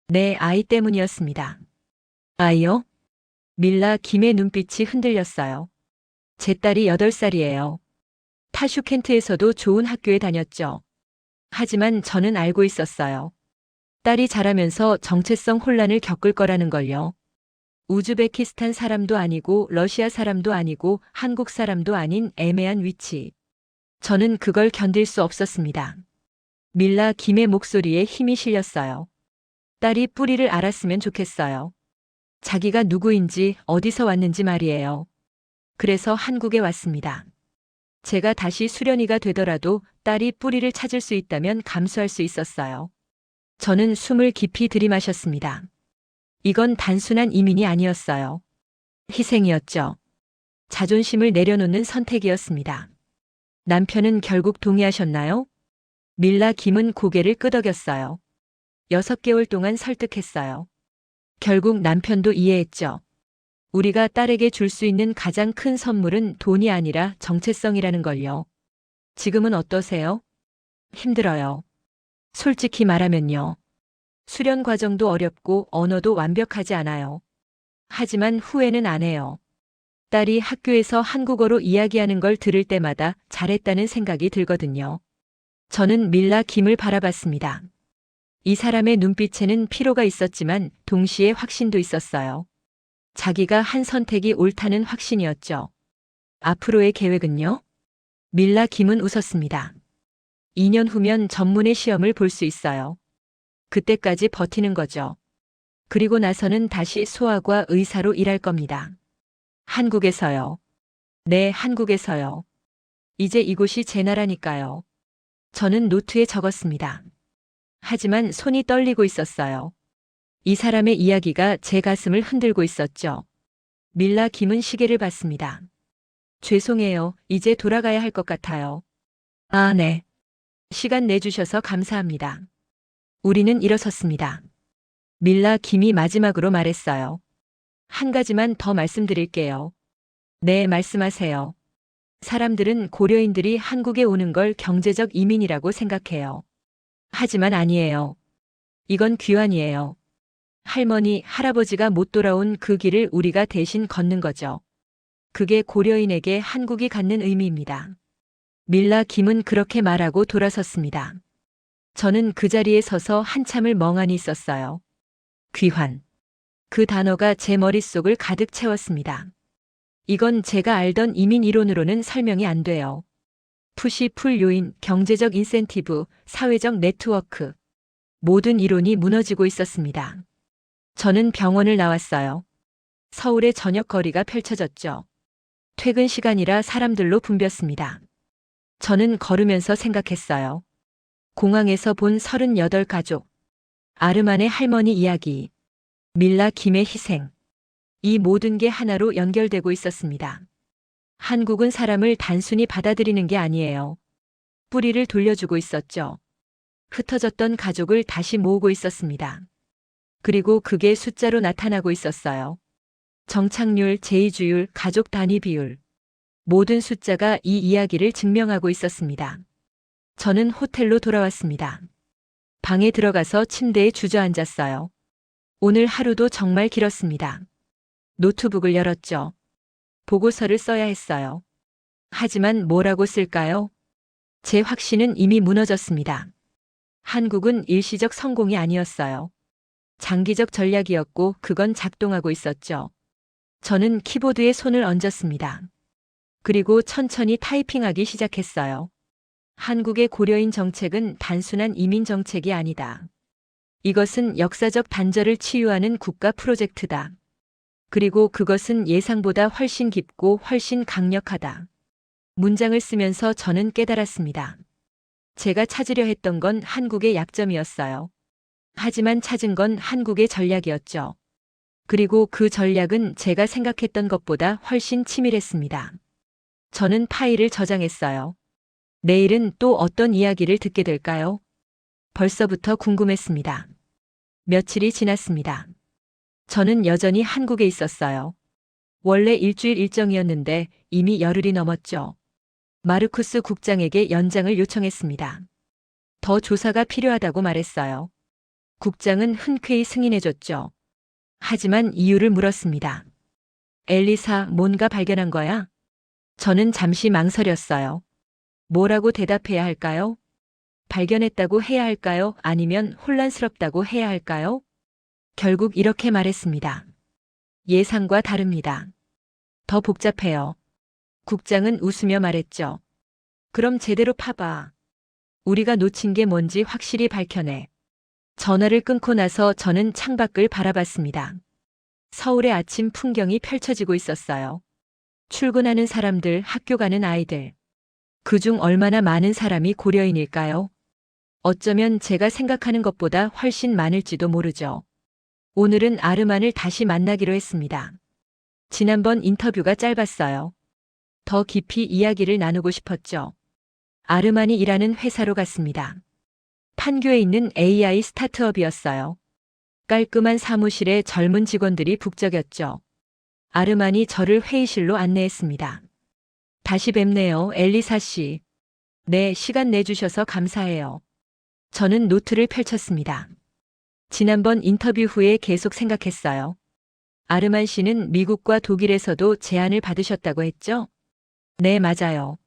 네, 아이 때문이었습니다. 아이요? 밀라 김의 눈빛이 흔들렸어요. 제 딸이 8살이에요. 타슈켄트에서도 좋은 학교에 다녔죠. 하지만 저는 알고 있었어요. 딸이 자라면서 정체성 혼란을 겪을 거라는 걸요. 우즈베키스탄 사람도 아니고 러시아 사람도 아니고 한국 사람도 아닌 애매한 위치. 저는 그걸 견딜 수 없었습니다. 밀라 김의 목소리에 힘이 실렸어요. 딸이 뿌리를 알았으면 좋겠어요. 자기가 누구인지 어디서 왔는지 말이에요. 그래서 한국에 왔습니다. 제가 다시 수련이가 되더라도 딸이 뿌리를 찾을 수 있다면 감수할 수 있었어요. 저는 숨을 깊이 들이마셨습니다. 이건 단순한 이민이 아니었어요. 희생이었죠. 자존심을 내려놓는 선택이었습니다. 남편은 결국 동의하셨나요? 밀라 김은 고개를 끄덕였어요. 6개월 동안 설득했어요. 결국 남편도 이해했죠. 우리가 딸에게 줄 수 있는 가장 큰 선물은 돈이 아니라 정체성이라는 걸요. 지금은 어떠세요? 힘들어요. 솔직히 말하면요. 수련 과정도 어렵고 언어도 완벽하지 않아요. 하지만 후회는 안 해요. 딸이 학교에서 한국어로 이야기하는 걸 들을 때마다 잘했다는 생각이 들거든요. 저는 밀라 김을 바라봤습니다. 이 사람의 눈빛에는 피로가 있었지만 동시에 확신도 있었어요. 자기가 한 선택이 옳다는 확신이었죠. 앞으로의 계획은요? 밀라 김은 웃었습니다. 2년 후면 전문의 시험을 볼 수 있어요. 그때까지 버티는 거죠. 그리고 나서는 다시 소아과 의사로 일할 겁니다. 한국에서요. 네, 한국에서요. 이제 이곳이 제 나라니까요. 저는 노트에 적었습니다. 하지만 손이 떨리고 있었어요. 이 사람의 이야기가 제 가슴을 흔들고 있었죠. 밀라 김은 시계를 봤습니다. 죄송해요. 이제 돌아가야 할 것 같아요. 아, 네. 시간 내주셔서 감사합니다. 우리는 일어섰습니다. 밀라 김이 마지막으로 말했어요. 한 가지만 더 말씀드릴게요. 네, 말씀하세요. 사람들은 고려인들이 한국에 오는 걸 경제적 이민이라고 생각해요. 하지만 아니에요. 이건 귀환이에요. 할머니, 할아버지가 못 돌아온 그 길을 우리가 대신 걷는 거죠. 그게 고려인에게 한국이 갖는 의미입니다. 밀라 김은 그렇게 말하고 돌아섰습니다. 저는 그 자리에 서서 한참을 멍하니 있었어요. 귀환. 그 단어가 제 머릿속을 가득 채웠습니다. 이건 제가 알던 이민 이론으로는 설명이 안 돼요. 푸시 풀 요인, 경제적 인센티브, 사회적 네트워크. 모든 이론이 무너지고 있었습니다. 저는 병원을 나왔어요. 서울의 저녁 거리가 펼쳐졌죠. 퇴근 시간이라 사람들로 붐볐습니다. 저는 걸으면서 생각했어요. 공항에서 본 38가족. 아르만의 할머니 이야기. 밀라 김의 희생. 이 모든 게 하나로 연결되고 있었습니다. 한국은 사람을 단순히 받아들이는 게 아니에요. 뿌리를 돌려주고 있었죠. 흩어졌던 가족을 다시 모으고 있었습니다. 그리고 그게 숫자로 나타나고 있었어요. 정착률, 재이주율, 가족 단위 비율. 모든 숫자가 이 이야기를 증명하고 있었습니다. 저는 호텔로 돌아왔습니다. 방에 들어가서 침대에 주저앉았어요. 오늘 하루도 정말 길었습니다. 노트북을 열었죠. 보고서를 써야 했어요. 하지만 뭐라고 쓸까요? 제 확신은 이미 무너졌습니다. 한국은 일시적 성공이 아니었어요. 장기적 전략이었고 그건 작동하고 있었죠. 저는 키보드에 손을 얹었습니다. 그리고 천천히 타이핑하기 시작했어요. 한국의 고려인 정책은 단순한 이민 정책이 아니다. 이것은 역사적 단절을 치유하는 국가 프로젝트다. 그리고 그것은 예상보다 훨씬 깊고 훨씬 강력하다. 문장을 쓰면서 저는 깨달았습니다. 제가 찾으려 했던 건 한국의 약점이었어요. 하지만 찾은 건 한국의 전략이었죠. 그리고 그 전략은 제가 생각했던 것보다 훨씬 치밀했습니다. 저는 파일을 저장했어요. 내일은 또 어떤 이야기를 듣게 될까요? 벌써부터 궁금했습니다. 며칠이 지났습니다. 저는 여전히 한국에 있었어요. 원래 일주일 일정이었는데 이미 열흘이 넘었죠. 마르쿠스 국장에게 연장을 요청했습니다. 더 조사가 필요하다고 말했어요. 국장은 흔쾌히 승인해줬죠. 하지만 이유를 물었습니다. 엘리사, 뭔가 발견한 거야? 저는 잠시 망설였어요. 뭐라고 대답해야 할까요? 발견했다고 해야 할까요? 아니면 혼란스럽다고 해야 할까요? 결국 이렇게 말했습니다. 예상과 다릅니다. 더 복잡해요. 국장은 웃으며 말했죠. 그럼 제대로 파봐. 우리가 놓친 게 뭔지 확실히 밝혀내. 전화를 끊고 나서 저는 창밖을 바라봤습니다. 서울의 아침 풍경이 펼쳐지고 있었어요. 출근하는 사람들, 학교 가는 아이들. 그중 얼마나 많은 사람이 고려인일까요? 어쩌면 제가 생각하는 것보다 훨씬 많을지도 모르죠. 오늘은 아르만을 다시 만나기로 했습니다. 지난번 인터뷰가 짧았어요. 더 깊이 이야기를 나누고 싶었죠. 아르만이 일하는 회사로 갔습니다. 판교에 있는 AI 스타트업이었어요. 깔끔한 사무실에 젊은 직원들이 북적였죠. 아르만이 저를 회의실로 안내했습니다. 다시 뵙네요, 엘리사 씨. 네, 시간 내주셔서 감사해요. 저는 노트를 펼쳤습니다. 지난번 인터뷰 후에 계속 생각했어요. 아르만 씨는 미국과 독일에서도 제안을 받으셨다고 했죠? 네, 맞아요.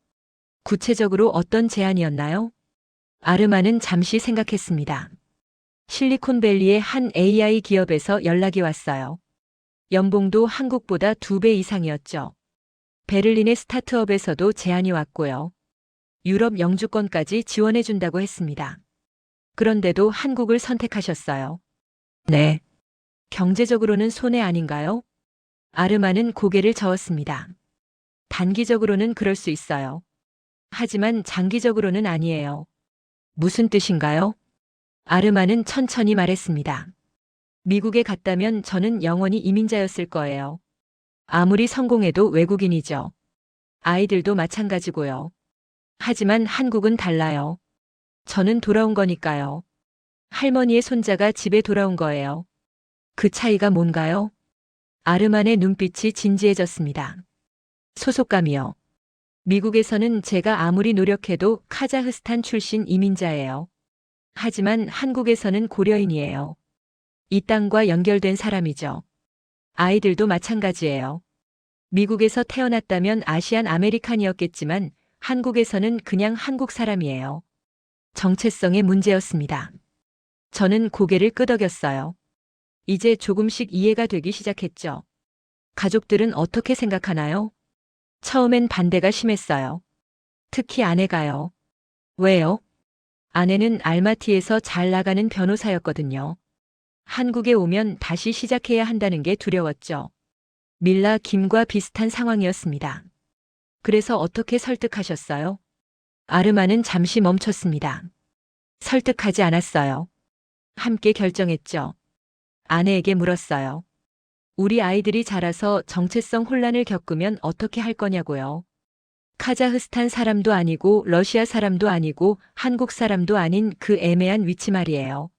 구체적으로 어떤 제안이었나요? 아르만은 잠시 생각했습니다. 실리콘밸리의 한 AI 기업에서 연락이 왔어요. 연봉도 한국보다 2배 이상이었죠. 베를린의 스타트업에서도 제안이 왔고요. 유럽 영주권까지 지원해준다고 했습니다. 그런데도 한국을 선택하셨어요. 네. 경제적으로는 손해 아닌가요? 아르만은 고개를 저었습니다. 단기적으로는 그럴 수 있어요. 하지만 장기적으로는 아니에요. 무슨 뜻인가요? 아르만은 천천히 말했습니다. 미국에 갔다면 저는 영원히 이민자였을 거예요. 아무리 성공해도 외국인이죠. 아이들도 마찬가지고요. 하지만 한국은 달라요. 저는 돌아온 거니까요. 할머니의 손자가 집에 돌아온 거예요. 그 차이가 뭔가요? 아르만의 눈빛이 진지해졌습니다. 소속감이요. 미국에서는 제가 아무리 노력해도 카자흐스탄 출신 이민자예요. 하지만 한국에서는 고려인이에요. 이 땅과 연결된 사람이죠. 아이들도 마찬가지예요. 미국에서 태어났다면 아시안 아메리칸이었겠지만 한국에서는 그냥 한국 사람이에요. 정체성의 문제였습니다. 저는 고개를 끄덕였어요. 이제 조금씩 이해가 되기 시작했죠. 가족들은 어떻게 생각하나요? 처음엔 반대가 심했어요. 특히 아내가요. 왜요? 아내는 알마티에서 잘 나가는 변호사였거든요. 한국에 오면 다시 시작해야 한다는 게 두려웠죠. 밀라 김과 비슷한 상황이었습니다. 그래서 어떻게 설득하셨어요? 아르마는 잠시 멈췄습니다. 설득하지 않았어요. 함께 결정했죠. 아내에게 물었어요. 우리 아이들이 자라서 정체성 혼란을 겪으면 어떻게 할 거냐고요. 카자흐스탄 사람도 아니고 러시아 사람도 아니고 한국 사람도 아닌 그 애매한 위치 말이에요.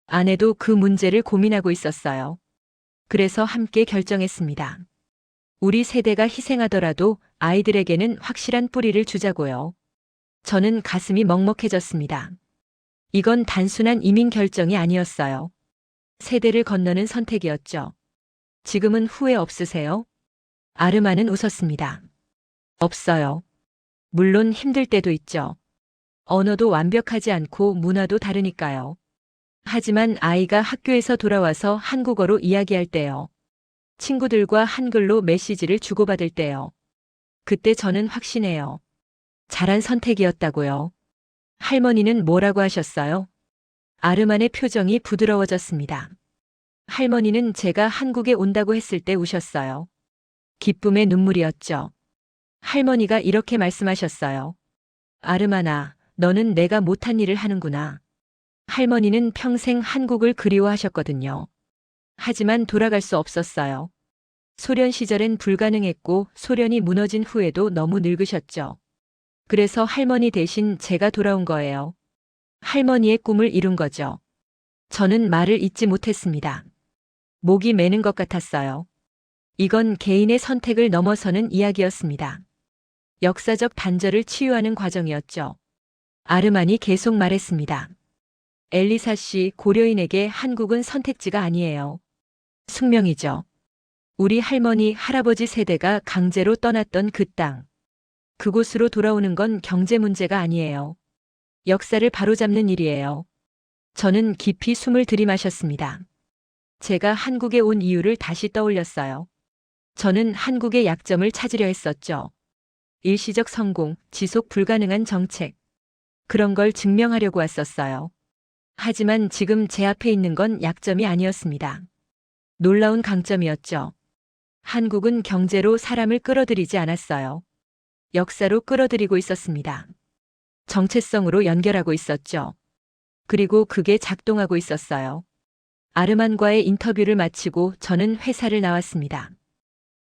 아내도 그 문제를 고민하고 있었어요. 그래서 함께 결정했습니다. 우리 세대가 희생하더라도 아이들에게는 확실한 뿌리를 주자고요. 저는 가슴이 먹먹해졌습니다. 이건 단순한 이민 결정이 아니었어요. 세대를 건너는 선택이었죠. 지금은 후회 없으세요? 아르마는 웃었습니다. 없어요. 물론 힘들 때도 있죠. 언어도 완벽하지 않고 문화도 다르니까요. 하지만 아이가 학교에서 돌아와서 한국어로 이야기할 때요. 친구들과 한글로 메시지를 주고받을 때요. 그때 저는 확신해요. 잘한 선택이었다고요. 할머니는 뭐라고 하셨어요? 아르만의 표정이 부드러워졌습니다. 할머니는 제가 한국에 온다고 했을 때 우셨어요. 기쁨의 눈물이었죠. 할머니가 이렇게 말씀하셨어요. 아르만아, 너는 내가 못한 일을 하는구나. 할머니는 평생 한국을 그리워하셨거든요. 하지만 돌아갈 수 없었어요. 소련 시절엔 불가능했고 소련이 무너진 후에도 너무 늙으셨죠. 그래서 할머니 대신 제가 돌아온 거예요. 할머니의 꿈을 이룬 거죠. 저는 말을 잇지 못했습니다. 목이 메는 것 같았어요. 이건 개인의 선택을 넘어서는 이야기였습니다. 역사적 단절을 치유하는 과정이었죠. 아르만이 계속 말했습니다. 엘리사 씨, 고려인에게 한국은 선택지가 아니에요. 숙명이죠. 우리 할머니, 할아버지 세대가 강제로 떠났던 그 땅. 그곳으로 돌아오는 건 경제 문제가 아니에요. 역사를 바로잡는 일이에요. 저는 깊이 숨을 들이마셨습니다. 제가 한국에 온 이유를 다시 떠올렸어요. 저는 한국의 약점을 찾으려 했었죠. 일시적 성공, 지속 불가능한 정책. 그런 걸 증명하려고 왔었어요. 하지만 지금 제 앞에 있는 건 약점이 아니었습니다. 놀라운 강점이었죠. 한국은 경제로 사람을 끌어들이지 않았어요. 역사로 끌어들이고 있었습니다. 정체성으로 연결하고 있었죠. 그리고 그게 작동하고 있었어요. 아르만과의 인터뷰를 마치고 저는 회사를 나왔습니다.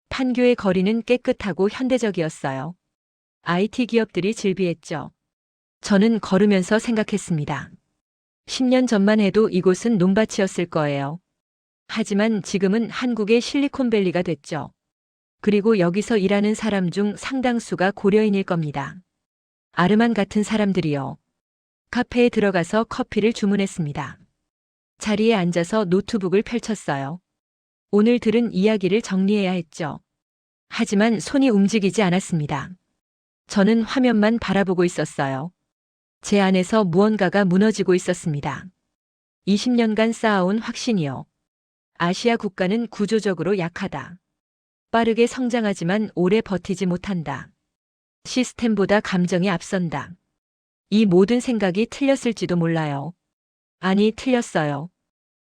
판교의 거리는 깨끗하고 현대적이었어요. IT 기업들이 즐비했죠. 저는 걸으면서 생각했습니다. 10년 전만 해도 이곳은 논밭이었을 거예요. 하지만 지금은 한국의 실리콘밸리가 됐죠. 그리고 여기서 일하는 사람 중 상당수가 고려인일 겁니다. 아르만 같은 사람들이요. 카페에 들어가서 커피를 주문했습니다. 자리에 앉아서 노트북을 펼쳤어요. 오늘 들은 이야기를 정리해야 했죠. 하지만 손이 움직이지 않았습니다. 저는 화면만 바라보고 있었어요. 제 안에서 무언가가 무너지고 있었습니다. 20년간 쌓아온 확신이요. 아시아 국가는 구조적으로 약하다. 빠르게 성장하지만 오래 버티지 못한다. 시스템보다 감정이 앞선다. 이 모든 생각이 틀렸을지도 몰라요. 아니, 틀렸어요.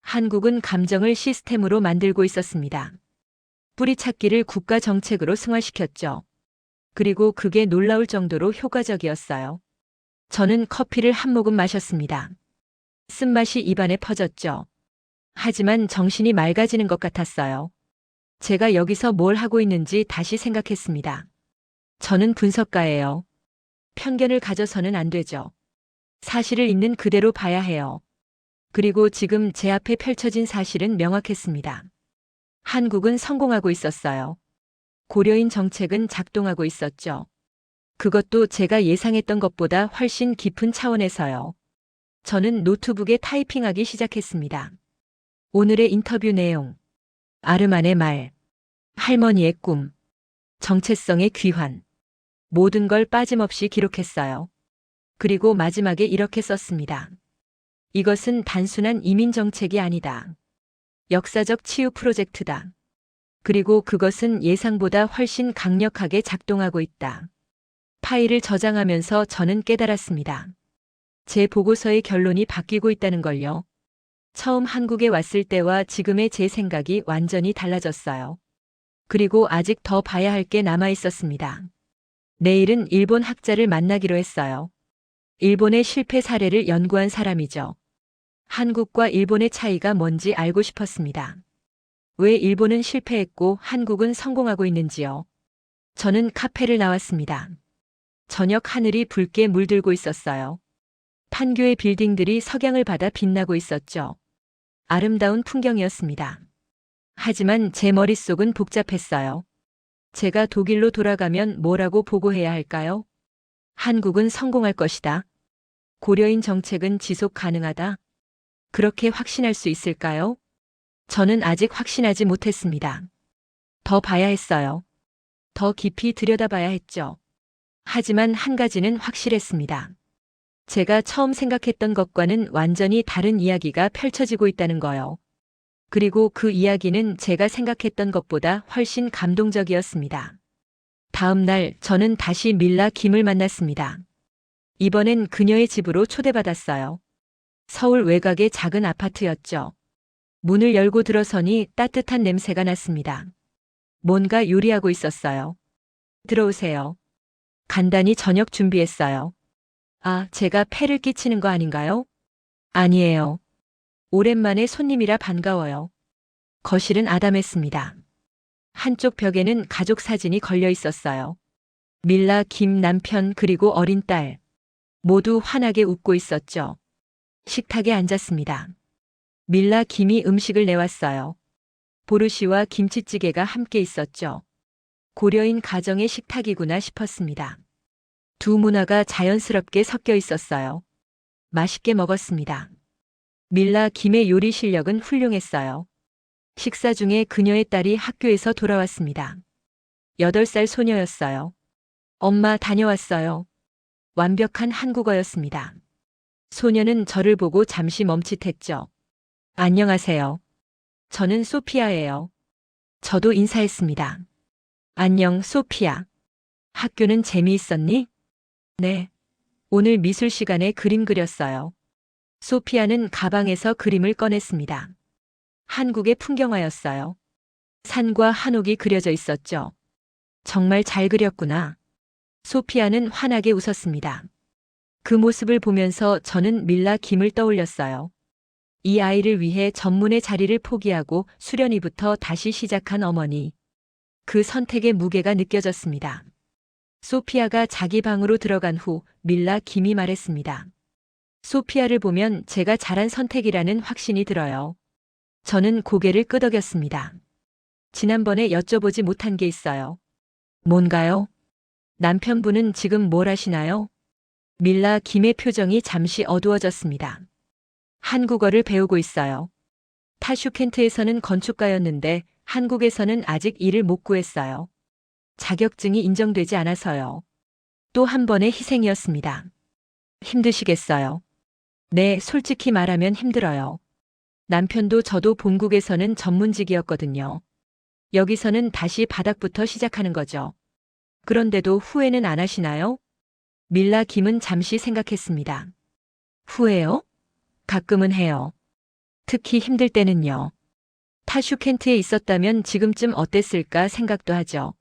한국은 감정을 시스템으로 만들고 있었습니다. 뿌리찾기를 국가 정책으로 승화시켰죠. 그리고 그게 놀라울 정도로 효과적이었어요. 저는 커피를 한 모금 마셨습니다. 쓴맛이 입안에 퍼졌죠. 하지만 정신이 맑아지는 것 같았어요. 제가 여기서 뭘 하고 있는지 다시 생각했습니다. 저는 분석가예요. 편견을 가져서는 안 되죠. 사실을 있는 그대로 봐야 해요. 그리고 지금 제 앞에 펼쳐진 사실은 명확했습니다. 한국은 성공하고 있었어요. 고려인 정책은 작동하고 있었죠. 그것도 제가 예상했던 것보다 훨씬 깊은 차원에서요. 저는 노트북에 타이핑하기 시작했습니다. 오늘의 인터뷰 내용, 아르만의 말, 할머니의 꿈, 정체성의 귀환, 모든 걸 빠짐없이 기록했어요. 그리고 마지막에 이렇게 썼습니다. 이것은 단순한 이민 정책이 아니다. 역사적 치유 프로젝트다. 그리고 그것은 예상보다 훨씬 강력하게 작동하고 있다. 파일을 저장하면서 저는 깨달았습니다. 제 보고서의 결론이 바뀌고 있다는 걸요. 처음 한국에 왔을 때와 지금의 제 생각이 완전히 달라졌어요. 그리고 아직 더 봐야 할 게 남아 있었습니다. 내일은 일본 학자를 만나기로 했어요. 일본의 실패 사례를 연구한 사람이죠. 한국과 일본의 차이가 뭔지 알고 싶었습니다. 왜 일본은 실패했고 한국은 성공하고 있는지요. 저는 카페를 나왔습니다. 저녁 하늘이 붉게 물들고 있었어요. 판교의 빌딩들이 석양을 받아 빛나고 있었죠. 아름다운 풍경이었습니다. 하지만 제 머릿속은 복잡했어요. 제가 독일로 돌아가면 뭐라고 보고해야 할까요? 한국은 성공할 것이다. 고려인 정책은 지속 가능하다. 그렇게 확신할 수 있을까요? 저는 아직 확신하지 못했습니다. 더 봐야 했어요. 더 깊이 들여다봐야 했죠. 하지만 한 가지는 확실했습니다. 제가 처음 생각했던 것과는 완전히 다른 이야기가 펼쳐지고 있다는 거요. 그리고 그 이야기는 제가 생각했던 것보다 훨씬 감동적이었습니다. 다음 날 저는 다시 밀라 김을 만났습니다. 이번엔 그녀의 집으로 초대받았어요. 서울 외곽의 작은 아파트였죠. 문을 열고 들어서니 따뜻한 냄새가 났습니다. 뭔가 요리하고 있었어요. 들어오세요. 간단히 저녁 준비했어요. 아, 제가 폐를 끼치는 거 아닌가요? 아니에요. 오랜만에 손님이라 반가워요. 거실은 아담했습니다. 한쪽 벽에는 가족 사진이 걸려 있었어요. 밀라 김 남편 그리고 어린 딸. 모두 환하게 웃고 있었죠. 식탁에 앉았습니다. 밀라 김이 음식을 내왔어요. 보르시와 김치찌개가 함께 있었죠. 고려인 가정의 식탁이구나 싶었습니다. 두 문화가 자연스럽게 섞여 있었어요. 맛있게 먹었습니다. 밀라 김의 요리 실력은 훌륭했어요. 식사 중에 그녀의 딸이 학교에서 돌아왔습니다. 8살 소녀였어요. 엄마 다녀왔어요. 완벽한 한국어였습니다. 소녀는 저를 보고 잠시 멈칫했죠. 안녕하세요. 저는 소피아예요. 저도 인사했습니다. 안녕, 소피아. 학교는 재미있었니? 네. 오늘 미술 시간에 그림 그렸어요. 소피아는 가방에서 그림을 꺼냈습니다. 한국의 풍경화였어요. 산과 한옥이 그려져 있었죠. 정말 잘 그렸구나. 소피아는 환하게 웃었습니다. 그 모습을 보면서 저는 밀라 김을 떠올렸어요. 이 아이를 위해 전문의 자리를 포기하고 수련회부터 다시 시작한 어머니. 그 선택의 무게가 느껴졌습니다. 소피아가 자기 방으로 들어간 후 밀라 김이 말했습니다. 소피아를 보면 제가 잘한 선택이라는 확신이 들어요. 저는 고개를 끄덕였습니다. 지난번에 여쭤보지 못한 게 있어요. 뭔가요? 남편분은 지금 뭘 하시나요? 밀라 김의 표정이 잠시 어두워졌습니다. 한국어를 배우고 있어요. 타슈켄트에서는 건축가였는데 한국에서는 아직 일을 못 구했어요. 자격증이 인정되지 않아서요. 또 한 번의 희생이었습니다. 힘드시겠어요? 네, 솔직히 말하면 힘들어요. 남편도 저도 본국에서는 전문직이었거든요. 여기서는 다시 바닥부터 시작하는 거죠. 그런데도 후회는 안 하시나요? 밀라 김은 잠시 생각했습니다. 후회요? 가끔은 해요. 특히 힘들 때는요. 타슈켄트에 있었다면 지금쯤 어땠을까 생각도 하죠.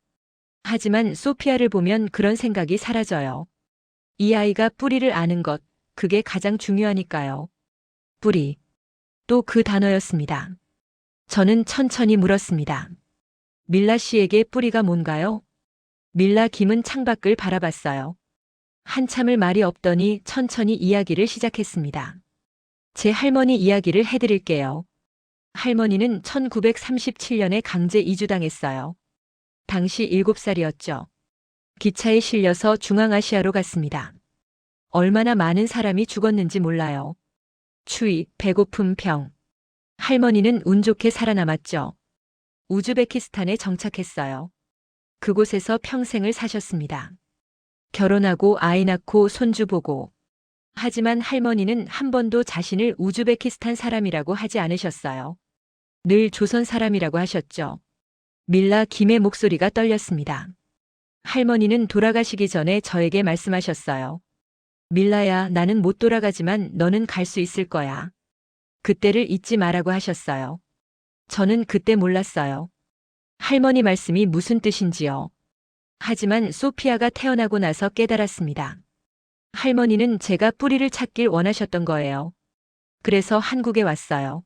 하지만 소피아를 보면 그런 생각이 사라져요. 이 아이가 뿌리를 아는 것, 그게 가장 중요하니까요. 뿌리. 또 그 단어였습니다. 저는 천천히 물었습니다. 밀라 씨에게 뿌리가 뭔가요? 밀라 김은 창밖을 바라봤어요. 한참을 말이 없더니 천천히 이야기를 시작했습니다. 제 할머니 이야기를 해드릴게요. 할머니는 1937년에 강제 이주당했어요. 당시 7살이었죠. 기차에 실려서 중앙아시아로 갔습니다. 얼마나 많은 사람이 죽었는지 몰라요. 추위, 배고픔, 병. 할머니는 운 좋게 살아남았죠. 우즈베키스탄에 정착했어요. 그곳에서 평생을 사셨습니다. 결혼하고 아이 낳고 손주 보고. 하지만 할머니는 한 번도 자신을 우즈베키스탄 사람이라고 하지 않으셨어요. 늘 조선 사람이라고 하셨죠. 밀라 김의 목소리가 떨렸습니다. 할머니는 돌아가시기 전에 저에게 말씀하셨어요. 밀라야, 나는 못 돌아가지만 너는 갈 수 있을 거야. 그때를 잊지 말라고 하셨어요. 저는 그때 몰랐어요. 할머니 말씀이 무슨 뜻인지요. 하지만 소피아가 태어나고 나서 깨달았습니다. 할머니는 제가 뿌리를 찾길 원하셨던 거예요. 그래서 한국에 왔어요.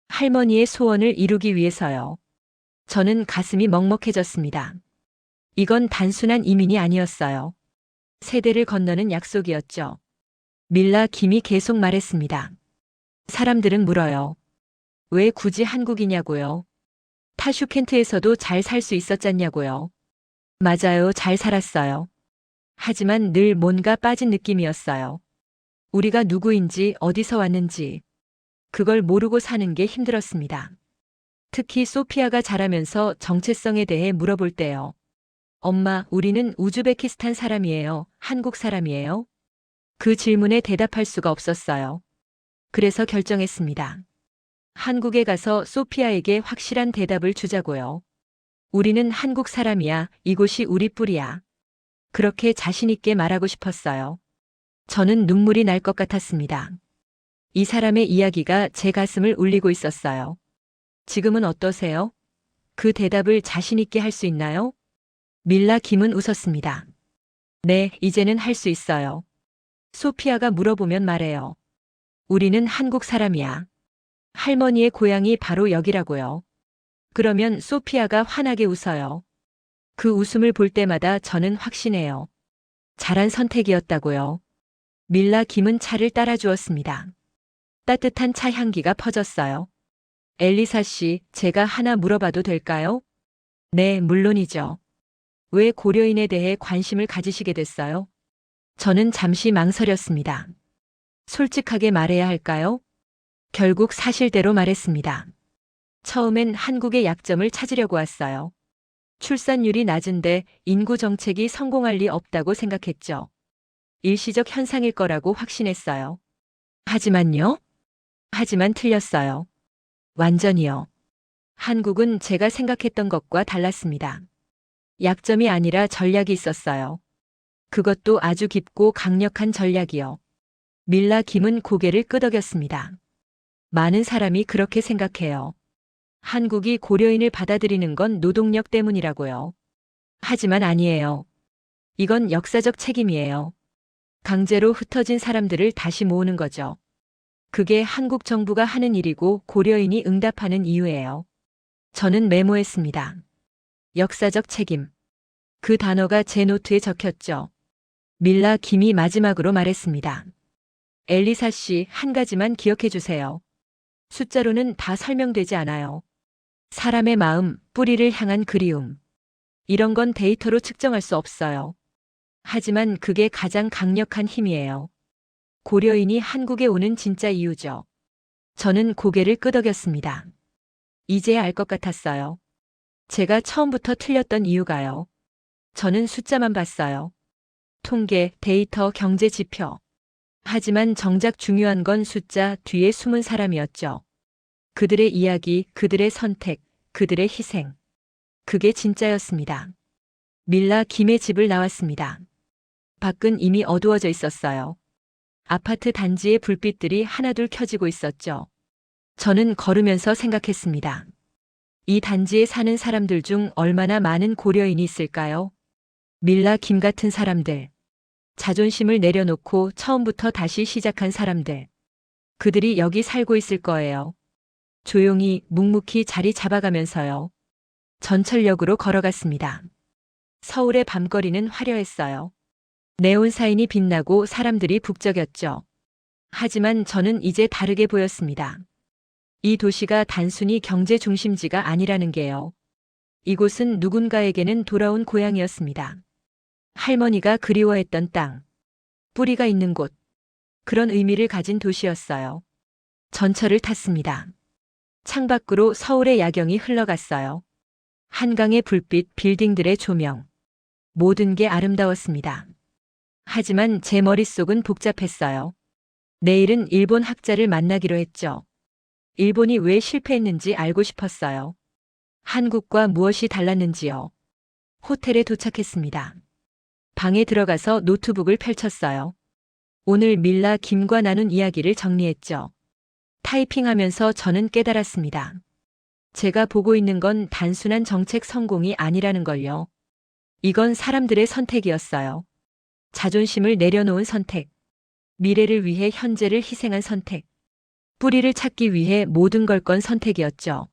할머니의 소원을 이루기 위해서요. 저는 가슴이 먹먹해졌습니다. 이건 단순한 이민이 아니었어요. 세대를 건너는 약속이었죠. 밀라 김이 계속 말했습니다. 사람들은 물어요. 왜 굳이 한국이냐고요? 타슈켄트에서도 잘 살 수 있었잖냐고요. 맞아요, 잘 살았어요. 하지만 늘 뭔가 빠진 느낌이었어요. 우리가 누구인지 어디서 왔는지 그걸 모르고 사는 게 힘들었습니다. 특히 소피아가 자라면서 정체성에 대해 물어볼 때요. 엄마, 우리는 우즈베키스탄 사람이에요. 한국 사람이에요? 그 질문에 대답할 수가 없었어요. 그래서 결정했습니다. 한국에 가서 소피아에게 확실한 대답을 주자고요. 우리는 한국 사람이야. 이곳이 우리 뿌리야. 그렇게 자신있게 말하고 싶었어요. 저는 눈물이 날 것 같았습니다. 이 사람의 이야기가 제 가슴을 울리고 있었어요. 지금은 어떠세요? 그 대답을 자신있게 할 수 있나요? 밀라 김은 웃었습니다. 네, 이제는 할 수 있어요. 소피아가 물어보면 말해요. 우리는 한국 사람이야. 할머니의 고향이 바로 여기라고요. 그러면 소피아가 환하게 웃어요. 그 웃음을 볼 때마다 저는 확신해요. 잘한 선택이었다고요. 밀라 김은 차를 따라주었습니다. 따뜻한 차 향기가 퍼졌어요. 엘리사 씨, 제가 하나 물어봐도 될까요? 네, 물론이죠. 왜 고려인에 대해 관심을 가지시게 됐어요? 저는 잠시 망설였습니다. 솔직하게 말해야 할까요? 결국 사실대로 말했습니다. 처음엔 한국의 약점을 찾으려고 왔어요. 출산율이 낮은데 인구 정책이 성공할 리 없다고 생각했죠. 일시적 현상일 거라고 확신했어요. 하지만요? 하지만 틀렸어요. 완전히요. 한국은 제가 생각했던 것과 달랐습니다. 약점이 아니라 전략이 있었어요. 그것도 아주 깊고 강력한 전략이요. 밀라 김은 고개를 끄덕였습니다. 많은 사람이 그렇게 생각해요. 한국이 고려인을 받아들이는 건 노동력 때문이라고요. 하지만 아니에요. 이건 역사적 책임이에요. 강제로 흩어진 사람들을 다시 모으는 거죠. 그게 한국 정부가 하는 일이고 고려인이 응답하는 이유예요. 저는 메모했습니다. 역사적 책임. 그 단어가 제 노트에 적혔죠. 밀라 김이 마지막으로 말했습니다. 엘리사 씨, 한 가지만 기억해 주세요. 숫자로는 다 설명되지 않아요. 사람의 마음, 뿌리를 향한 그리움. 이런 건 데이터로 측정할 수 없어요. 하지만 그게 가장 강력한 힘이에요. 고려인이 한국에 오는 진짜 이유죠. 저는 고개를 끄덕였습니다. 이제야 알 것 같았어요. 제가 처음부터 틀렸던 이유가요. 저는 숫자만 봤어요. 통계, 데이터, 경제 지표. 하지만 정작 중요한 건 숫자 뒤에 숨은 사람이었죠. 그들의 이야기, 그들의 선택, 그들의 희생. 그게 진짜였습니다. 밀라 김의 집을 나왔습니다. 밖은 이미 어두워져 있었어요. 아파트 단지의 불빛들이 하나둘 켜지고 있었죠. 저는 걸으면서 생각했습니다. 이 단지에 사는 사람들 중 얼마나 많은 고려인이 있을까요? 밀라 김 같은 사람들. 자존심을 내려놓고 처음부터 다시 시작한 사람들. 그들이 여기 살고 있을 거예요. 조용히 묵묵히 자리 잡아가면서요. 전철역으로 걸어갔습니다. 서울의 밤거리는 화려했어요. 네온 사인이 빛나고 사람들이 북적였죠. 하지만 저는 이제 다르게 보였습니다. 이 도시가 단순히 경제 중심지가 아니라는 게요. 이곳은 누군가에게는 돌아온 고향이었습니다. 할머니가 그리워했던 땅, 뿌리가 있는 곳, 그런 의미를 가진 도시였어요. 전철을 탔습니다. 창밖으로 서울의 야경이 흘러갔어요. 한강의 불빛, 빌딩들의 조명. 모든 게 아름다웠습니다. 하지만 제 머릿속은 복잡했어요. 내일은 일본 학자를 만나기로 했죠. 일본이 왜 실패했는지 알고 싶었어요. 한국과 무엇이 달랐는지요. 호텔에 도착했습니다. 방에 들어가서 노트북을 펼쳤어요. 오늘 밀라 김과 나눈 이야기를 정리했죠. 타이핑하면서 저는 깨달았습니다. 제가 보고 있는 건 단순한 정책 성공이 아니라는 걸요. 이건 사람들의 선택이었어요. 자존심을 내려놓은 선택. 미래를 위해 현재를 희생한 선택. 뿌리를 찾기 위해 모든 걸 건 선택이었죠.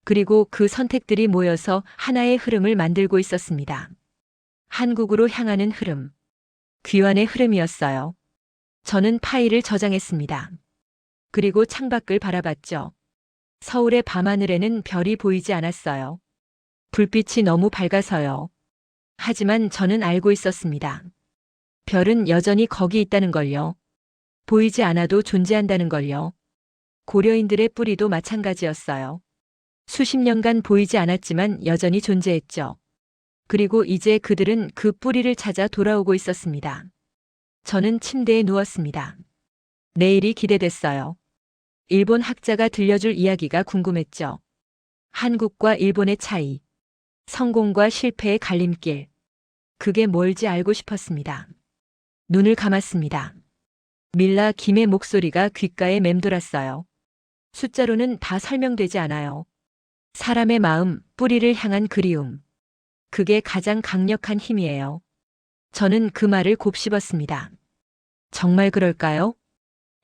그리고 그 선택들이 모여서 하나의 흐름을 만들고 있었습니다. 한국으로 향하는 흐름. 귀환의 흐름이었어요. 저는 파일을 저장했습니다. 그리고 창밖을 바라봤죠. 서울의 밤하늘에는 별이 보이지 않았어요. 불빛이 너무 밝아서요. 하지만 저는 알고 있었습니다. 별은 여전히 거기 있다는 걸요. 보이지 않아도 존재한다는 걸요. 고려인들의 뿌리도 마찬가지였어요. 수십 년간 보이지 않았지만 여전히 존재했죠. 그리고 이제 그들은 그 뿌리를 찾아 돌아오고 있었습니다. 저는 침대에 누웠습니다. 내일이 기대됐어요. 일본 학자가 들려줄 이야기가 궁금했죠. 한국과 일본의 차이. 성공과 실패의 갈림길. 그게 뭘지 알고 싶었습니다. 눈을 감았습니다. 밀라 김의 목소리가 귓가에 맴돌았어요. 숫자로는 다 설명되지 않아요. 사람의 마음, 뿌리를 향한 그리움. 그게 가장 강력한 힘이에요. 저는 그 말을 곱씹었습니다. 정말 그럴까요?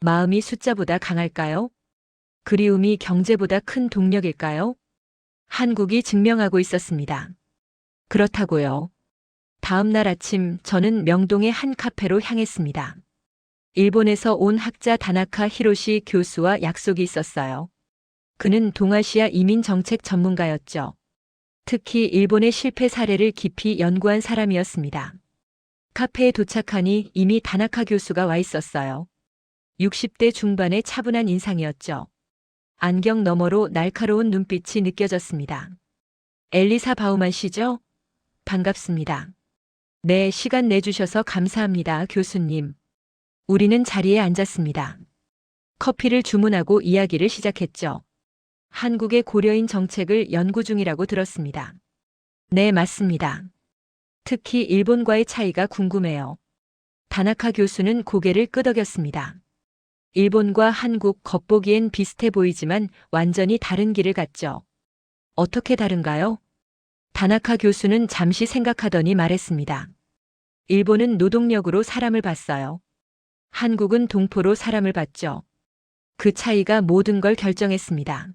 마음이 숫자보다 강할까요? 그리움이 경제보다 큰 동력일까요? 한국이 증명하고 있었습니다. 그렇다고요. 다음 날 아침 저는 명동의 한 카페로 향했습니다. 일본에서 온 학자 다나카 히로시 교수와 약속이 있었어요. 그는 동아시아 이민 정책 전문가였죠. 특히 일본의 실패 사례를 깊이 연구한 사람이었습니다. 카페에 도착하니 이미 다나카 교수가 와 있었어요. 60대 중반의 차분한 인상이었죠. 안경 너머로 날카로운 눈빛이 느껴졌습니다. 엘리사 바우만 씨죠? 반갑습니다. 네, 시간 내주셔서 감사합니다, 교수님. 우리는 자리에 앉았습니다. 커피를 주문하고 이야기를 시작했죠. 한국의 고려인 정책을 연구 중이라고 들었습니다. 네, 맞습니다. 특히 일본과의 차이가 궁금해요. 다나카 교수는 고개를 끄덕였습니다. 일본과 한국 겉보기엔 비슷해 보이지만 완전히 다른 길을 갔죠. 어떻게 다른가요? 다나카 교수는 잠시 생각하더니 말했습니다. 일본은 노동력으로 사람을 봤어요. 한국은 동포로 사람을 봤죠. 그 차이가 모든 걸 결정했습니다.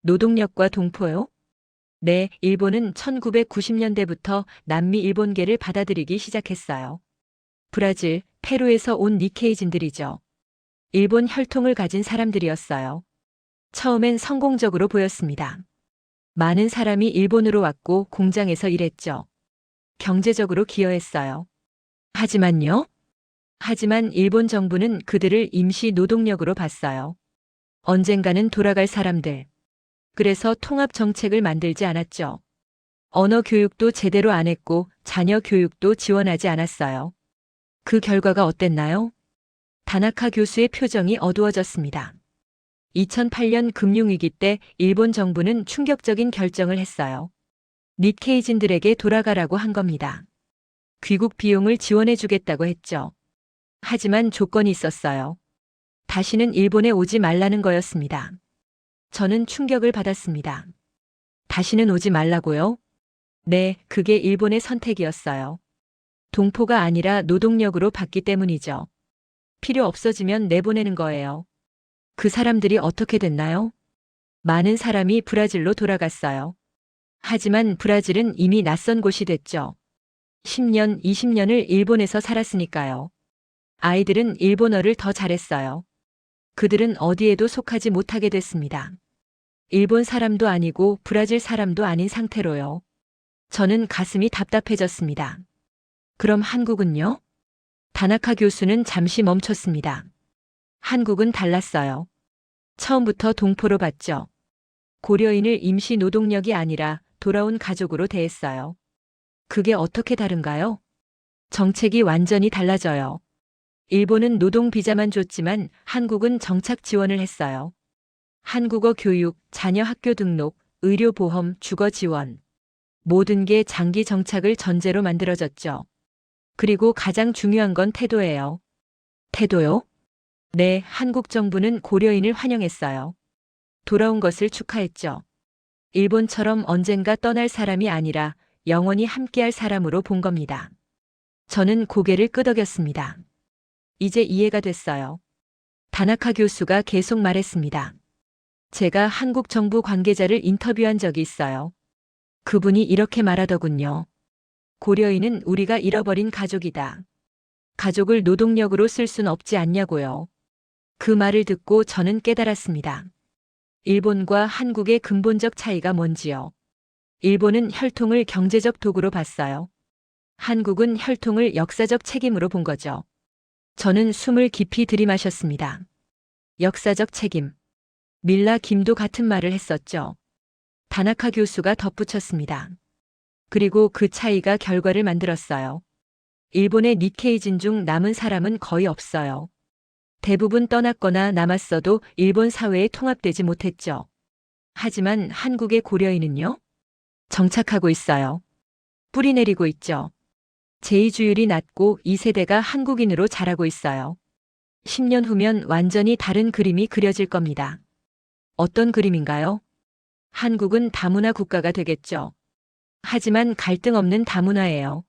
노동력과 동포요? 네, 일본은 1990년대부터 남미 일본계를 받아들이기 시작했어요. 브라질, 페루에서 온 니케이진들이죠. 일본 혈통을 가진 사람들이었어요. 처음엔 성공적으로 보였습니다. 많은 사람이 일본으로 왔고 공장에서 일했죠. 경제적으로 기여했어요. 하지만요? 하지만 일본 정부는 그들을 임시 노동력으로 봤어요. 언젠가는 돌아갈 사람들. 그래서 통합 정책을 만들지 않았죠. 언어 교육도 제대로 안 했고 자녀 교육도 지원하지 않았어요. 그 결과가 어땠나요? 다나카 교수의 표정이 어두워졌습니다. 2008년 금융위기 때 일본 정부는 충격적인 결정을 했어요. 니케이진들에게 돌아가라고 한 겁니다. 귀국 비용을 지원해 주겠다고 했죠. 하지만 조건이 있었어요. 다시는 일본에 오지 말라는 거였습니다. 저는 충격을 받았습니다. 다시는 오지 말라고요? 네, 그게 일본의 선택이었어요. 동포가 아니라 노동력으로 받기 때문이죠. 필요 없어지면 내보내는 거예요. 그 사람들이 어떻게 됐나요? 많은 사람이 브라질로 돌아갔어요. 하지만 브라질은 이미 낯선 곳이 됐죠. 10년, 20년을 일본에서 살았으니까요. 아이들은 일본어를 더 잘했어요. 그들은 어디에도 속하지 못하게 됐습니다. 일본 사람도 아니고 브라질 사람도 아닌 상태로요. 저는 가슴이 답답해졌습니다. 그럼 한국은요? 다나카 교수는 잠시 멈췄습니다. 한국은 달랐어요. 처음부터 동포로 봤죠. 고려인을 임시 노동력이 아니라 돌아온 가족으로 대했어요. 그게 어떻게 다른가요? 정책이 완전히 달라져요. 일본은 노동 비자만 줬지만 한국은 정착 지원을 했어요. 한국어 교육, 자녀 학교 등록, 의료보험, 주거 지원. 모든 게 장기 정착을 전제로 만들어졌죠. 그리고 가장 중요한 건 태도예요. 태도요? 네, 한국 정부는 고려인을 환영했어요. 돌아온 것을 축하했죠. 일본처럼 언젠가 떠날 사람이 아니라 영원히 함께할 사람으로 본 겁니다. 저는 고개를 끄덕였습니다. 이제 이해가 됐어요. 다나카 교수가 계속 말했습니다. 제가 한국 정부 관계자를 인터뷰한 적이 있어요. 그분이 이렇게 말하더군요. 고려인은 우리가 잃어버린 가족이다. 가족을 노동력으로 쓸 순 없지 않냐고요. 그 말을 듣고 저는 깨달았습니다. 일본과 한국의 근본적 차이가 뭔지요. 일본은 혈통을 경제적 도구로 봤어요. 한국은 혈통을 역사적 책임으로 본 거죠. 저는 숨을 깊이 들이마셨습니다. 역사적 책임. 밀라 김도 같은 말을 했었죠. 다나카 교수가 덧붙였습니다. 그리고 그 차이가 결과를 만들었어요. 일본의 니케이진 중 남은 사람은 거의 없어요. 대부분 떠났거나 남았어도 일본 사회에 통합되지 못했죠. 하지만 한국의 고려인은요? 정착하고 있어요. 뿌리 내리고 있죠. 제2주율이 낮고 2세대가 한국인으로 자라고 있어요. 10년 후면 완전히 다른 그림이 그려질 겁니다. 어떤 그림인가요? 한국은 다문화 국가가 되겠죠. 하지만 갈등 없는 다문화예요.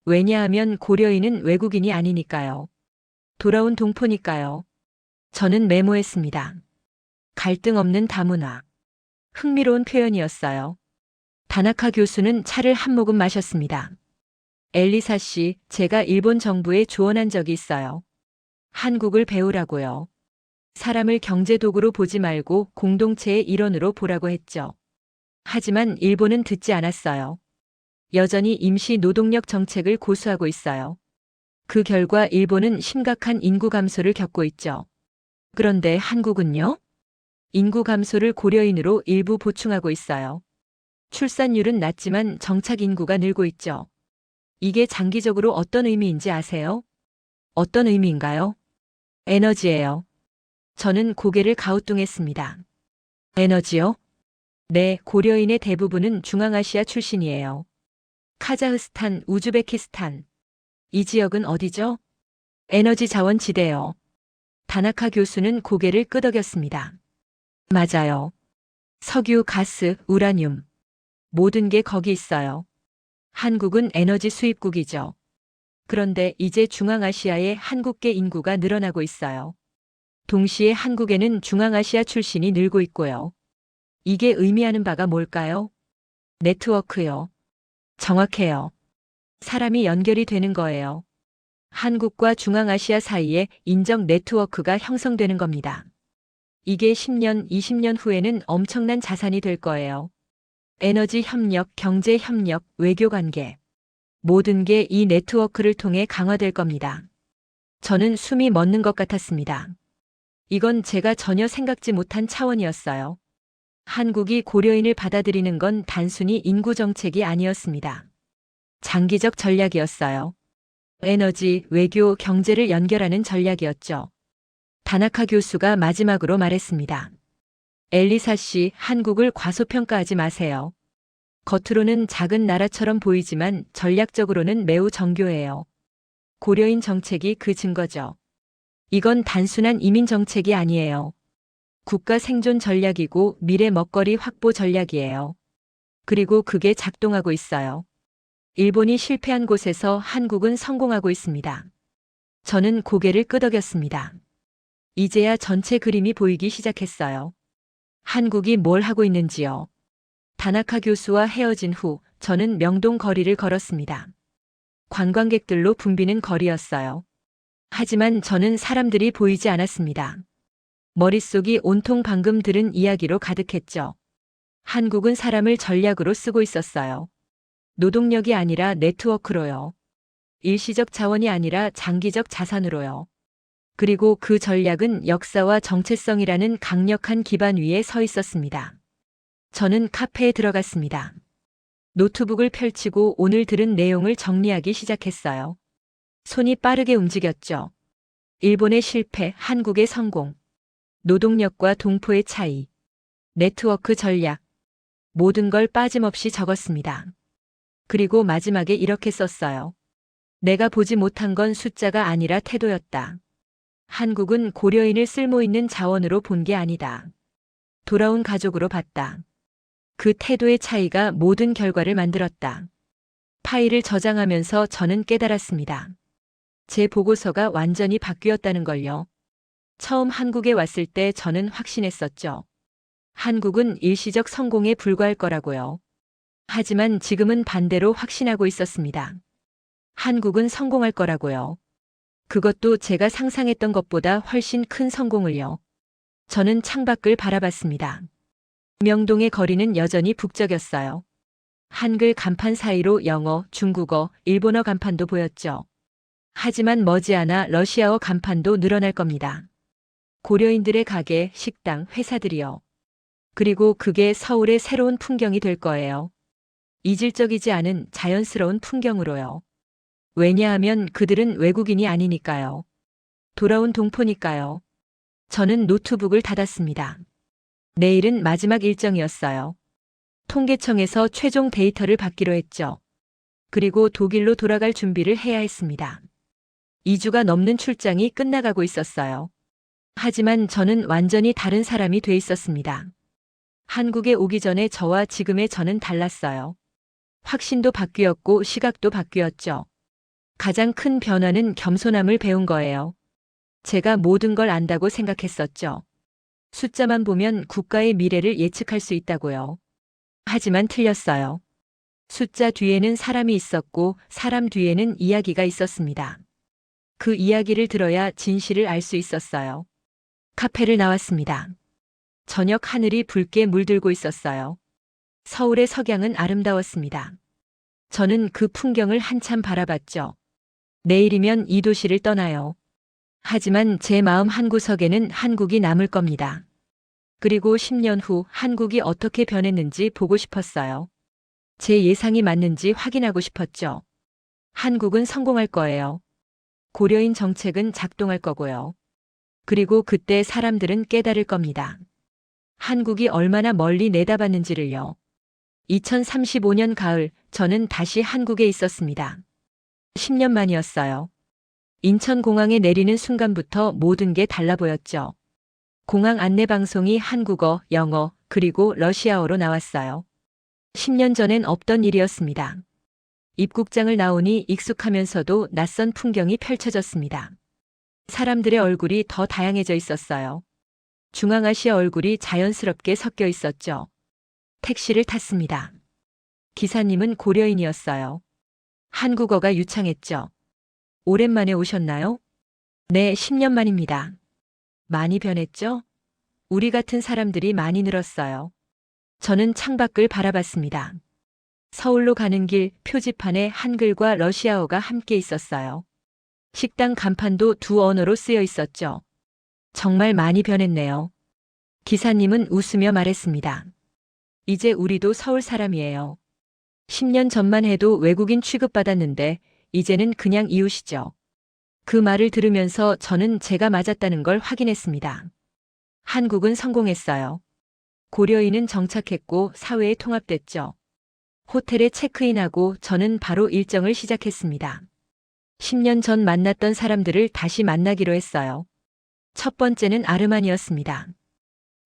왜냐하면 고려인은 외국인이 아니니까요. 돌아온 동포니까요. 저는 메모했습니다. 갈등 없는 다문화. 흥미로운 표현이었어요. 다나카 교수는 차를 한 모금 마셨습니다. 엘리사 씨, 제가 일본 정부에 조언한 적이 있어요. 한국을 배우라고요. 사람을 경제 도구로 보지 말고 공동체의 일원으로 보라고 했죠. 하지만 일본은 듣지 않았어요. 여전히 임시 노동력 정책을 고수하고 있어요. 그 결과 일본은 심각한 인구 감소를 겪고 있죠. 그런데 한국은요? 인구 감소를 고려인으로 일부 보충하고 있어요. 출산율은 낮지만 정착 인구가 늘고 있죠. 이게 장기적으로 어떤 의미인지 아세요? 어떤 의미인가요? 에너지예요. 저는 고개를 가우뚱했습니다. 에너지요? 네, 고려인의 대부분은 중앙아시아 출신이에요. 카자흐스탄, 우즈베키스탄. 이 지역은 어디죠? 에너지 자원 지대요. 다나카 교수는 고개를 끄덕였습니다. 맞아요. 석유, 가스, 우라늄. 모든 게 거기 있어요. 한국은 에너지 수입국이죠. 그런데 이제 중앙아시아의 한국계 인구가 늘어나고 있어요. 동시에 한국에는 중앙아시아 출신이 늘고 있고요. 이게 의미하는 바가 뭘까요? 네트워크요. 정확해요. 사람이 연결이 되는 거예요. 한국과 중앙아시아 사이에 인적 네트워크가 형성되는 겁니다. 이게 10년, 20년 후에는 엄청난 자산이 될 거예요. 에너지 협력, 경제 협력, 외교 관계. 모든 게 이 네트워크를 통해 강화될 겁니다. 저는 숨이 멎는 것 같았습니다. 이건 제가 전혀 생각지 못한 차원이었어요. 한국이 고려인을 받아들이는 건 단순히 인구 정책이 아니었습니다. 장기적 전략이었어요. 에너지, 외교, 경제를 연결하는 전략이었죠. 다나카 교수가 마지막으로 말했습니다. 엘리사 씨, 한국을 과소평가하지 마세요. 겉으로는 작은 나라처럼 보이지만 전략적으로는 매우 정교해요. 고려인 정책이 그 증거죠. 이건 단순한 이민 정책이 아니에요. 국가 생존 전략이고 미래 먹거리 확보 전략이에요. 그리고 그게 작동하고 있어요. 일본이 실패한 곳에서 한국은 성공하고 있습니다. 저는 고개를 끄덕였습니다. 이제야 전체 그림이 보이기 시작했어요. 한국이 뭘 하고 있는지요. 다나카 교수와 헤어진 후 저는 명동 거리를 걸었습니다. 관광객들로 붐비는 거리였어요. 하지만 저는 사람들이 보이지 않았습니다. 머릿속이 온통 방금 들은 이야기로 가득했죠. 한국은 사람을 전략으로 쓰고 있었어요. 노동력이 아니라 네트워크로요. 일시적 자원이 아니라 장기적 자산으로요. 그리고 그 전략은 역사와 정체성이라는 강력한 기반 위에 서 있었습니다. 저는 카페에 들어갔습니다. 노트북을 펼치고 오늘 들은 내용을 정리하기 시작했어요. 손이 빠르게 움직였죠. 일본의 실패, 한국의 성공. 노동력과 동포의 차이. 네트워크 전략. 모든 걸 빠짐없이 적었습니다. 그리고 마지막에 이렇게 썼어요. 내가 보지 못한 건 숫자가 아니라 태도였다. 한국은 고려인을 쓸모있는 자원으로 본 게 아니다. 돌아온 가족으로 봤다. 그 태도의 차이가 모든 결과를 만들었다. 파일을 저장하면서 저는 깨달았습니다. 제 보고서가 완전히 바뀌었다는 걸요. 처음 한국에 왔을 때 저는 확신했었죠. 한국은 일시적 성공에 불과할 거라고요. 하지만 지금은 반대로 확신하고 있었습니다. 한국은 성공할 거라고요. 그것도 제가 상상했던 것보다 훨씬 큰 성공을요. 저는 창밖을 바라봤습니다. 명동의 거리는 여전히 북적였어요. 한글 간판 사이로 영어, 중국어, 일본어 간판도 보였죠. 하지만 머지않아 러시아어 간판도 늘어날 겁니다. 고려인들의 가게, 식당, 회사들이요. 그리고 그게 서울의 새로운 풍경이 될 거예요. 이질적이지 않은 자연스러운 풍경으로요. 왜냐하면 그들은 외국인이 아니니까요. 돌아온 동포니까요. 저는 노트북을 닫았습니다. 내일은 마지막 일정이었어요. 통계청에서 최종 데이터를 받기로 했죠. 그리고 독일로 돌아갈 준비를 해야 했습니다. 2주가 넘는 출장이 끝나가고 있었어요. 하지만 저는 완전히 다른 사람이 돼 있었습니다. 한국에 오기 전에 저와 지금의 저는 달랐어요. 확신도 바뀌었고 시각도 바뀌었죠. 가장 큰 변화는 겸손함을 배운 거예요. 제가 모든 걸 안다고 생각했었죠. 숫자만 보면 국가의 미래를 예측할 수 있다고요. 하지만 틀렸어요. 숫자 뒤에는 사람이 있었고 사람 뒤에는 이야기가 있었습니다. 그 이야기를 들어야 진실을 알 수 있었어요. 카페를 나왔습니다. 저녁 하늘이 붉게 물들고 있었어요. 서울의 석양은 아름다웠습니다. 저는 그 풍경을 한참 바라봤죠. 내일이면 이 도시를 떠나요. 하지만 제 마음 한구석에는 한국이 남을 겁니다. 그리고 10년 후 한국이 어떻게 변했는지 보고 싶었어요. 제 예상이 맞는지 확인하고 싶었죠. 한국은 성공할 거예요. 고려인 정책은 작동할 거고요. 그리고 그때 사람들은 깨달을 겁니다. 한국이 얼마나 멀리 내다봤는지를요. 2035년 가을, 저는 다시 한국에 있었습니다. 10년 만이었어요. 인천공항에 내리는 순간부터 모든 게 달라 보였죠. 공항 안내방송이 한국어, 영어, 그리고 러시아어로 나왔어요. 10년 전엔 없던 일이었습니다. 입국장을 나오니 익숙하면서도 낯선 풍경이 펼쳐졌습니다. 사람들의 얼굴이 더 다양해져 있었어요. 중앙아시아 얼굴이 자연스럽게 섞여 있었죠. 택시를 탔습니다. 기사님은 고려인이었어요. 한국어가 유창했죠. 오랜만에 오셨나요? 네, 10년 만입니다. 많이 변했죠? 우리 같은 사람들이 많이 늘었어요. 저는 창밖을 바라봤습니다. 서울로 가는 길 표지판에 한글과 러시아어가 함께 있었어요. 식당 간판도 두 언어로 쓰여 있었죠. 정말 많이 변했네요. 기사님은 웃으며 말했습니다. 이제 우리도 서울 사람이에요. 10년 전만 해도 외국인 취급받았는데 이제는 그냥 이웃이죠. 그 말을 들으면서 저는 제가 맞았다는 걸 확인했습니다. 한국은 성공했어요. 고려인은 정착했고 사회에 통합됐죠. 호텔에 체크인하고 저는 바로 일정을 시작했습니다. 10년 전 만났던 사람들을 다시 만나기로 했어요. 첫 번째는 아르만이었습니다.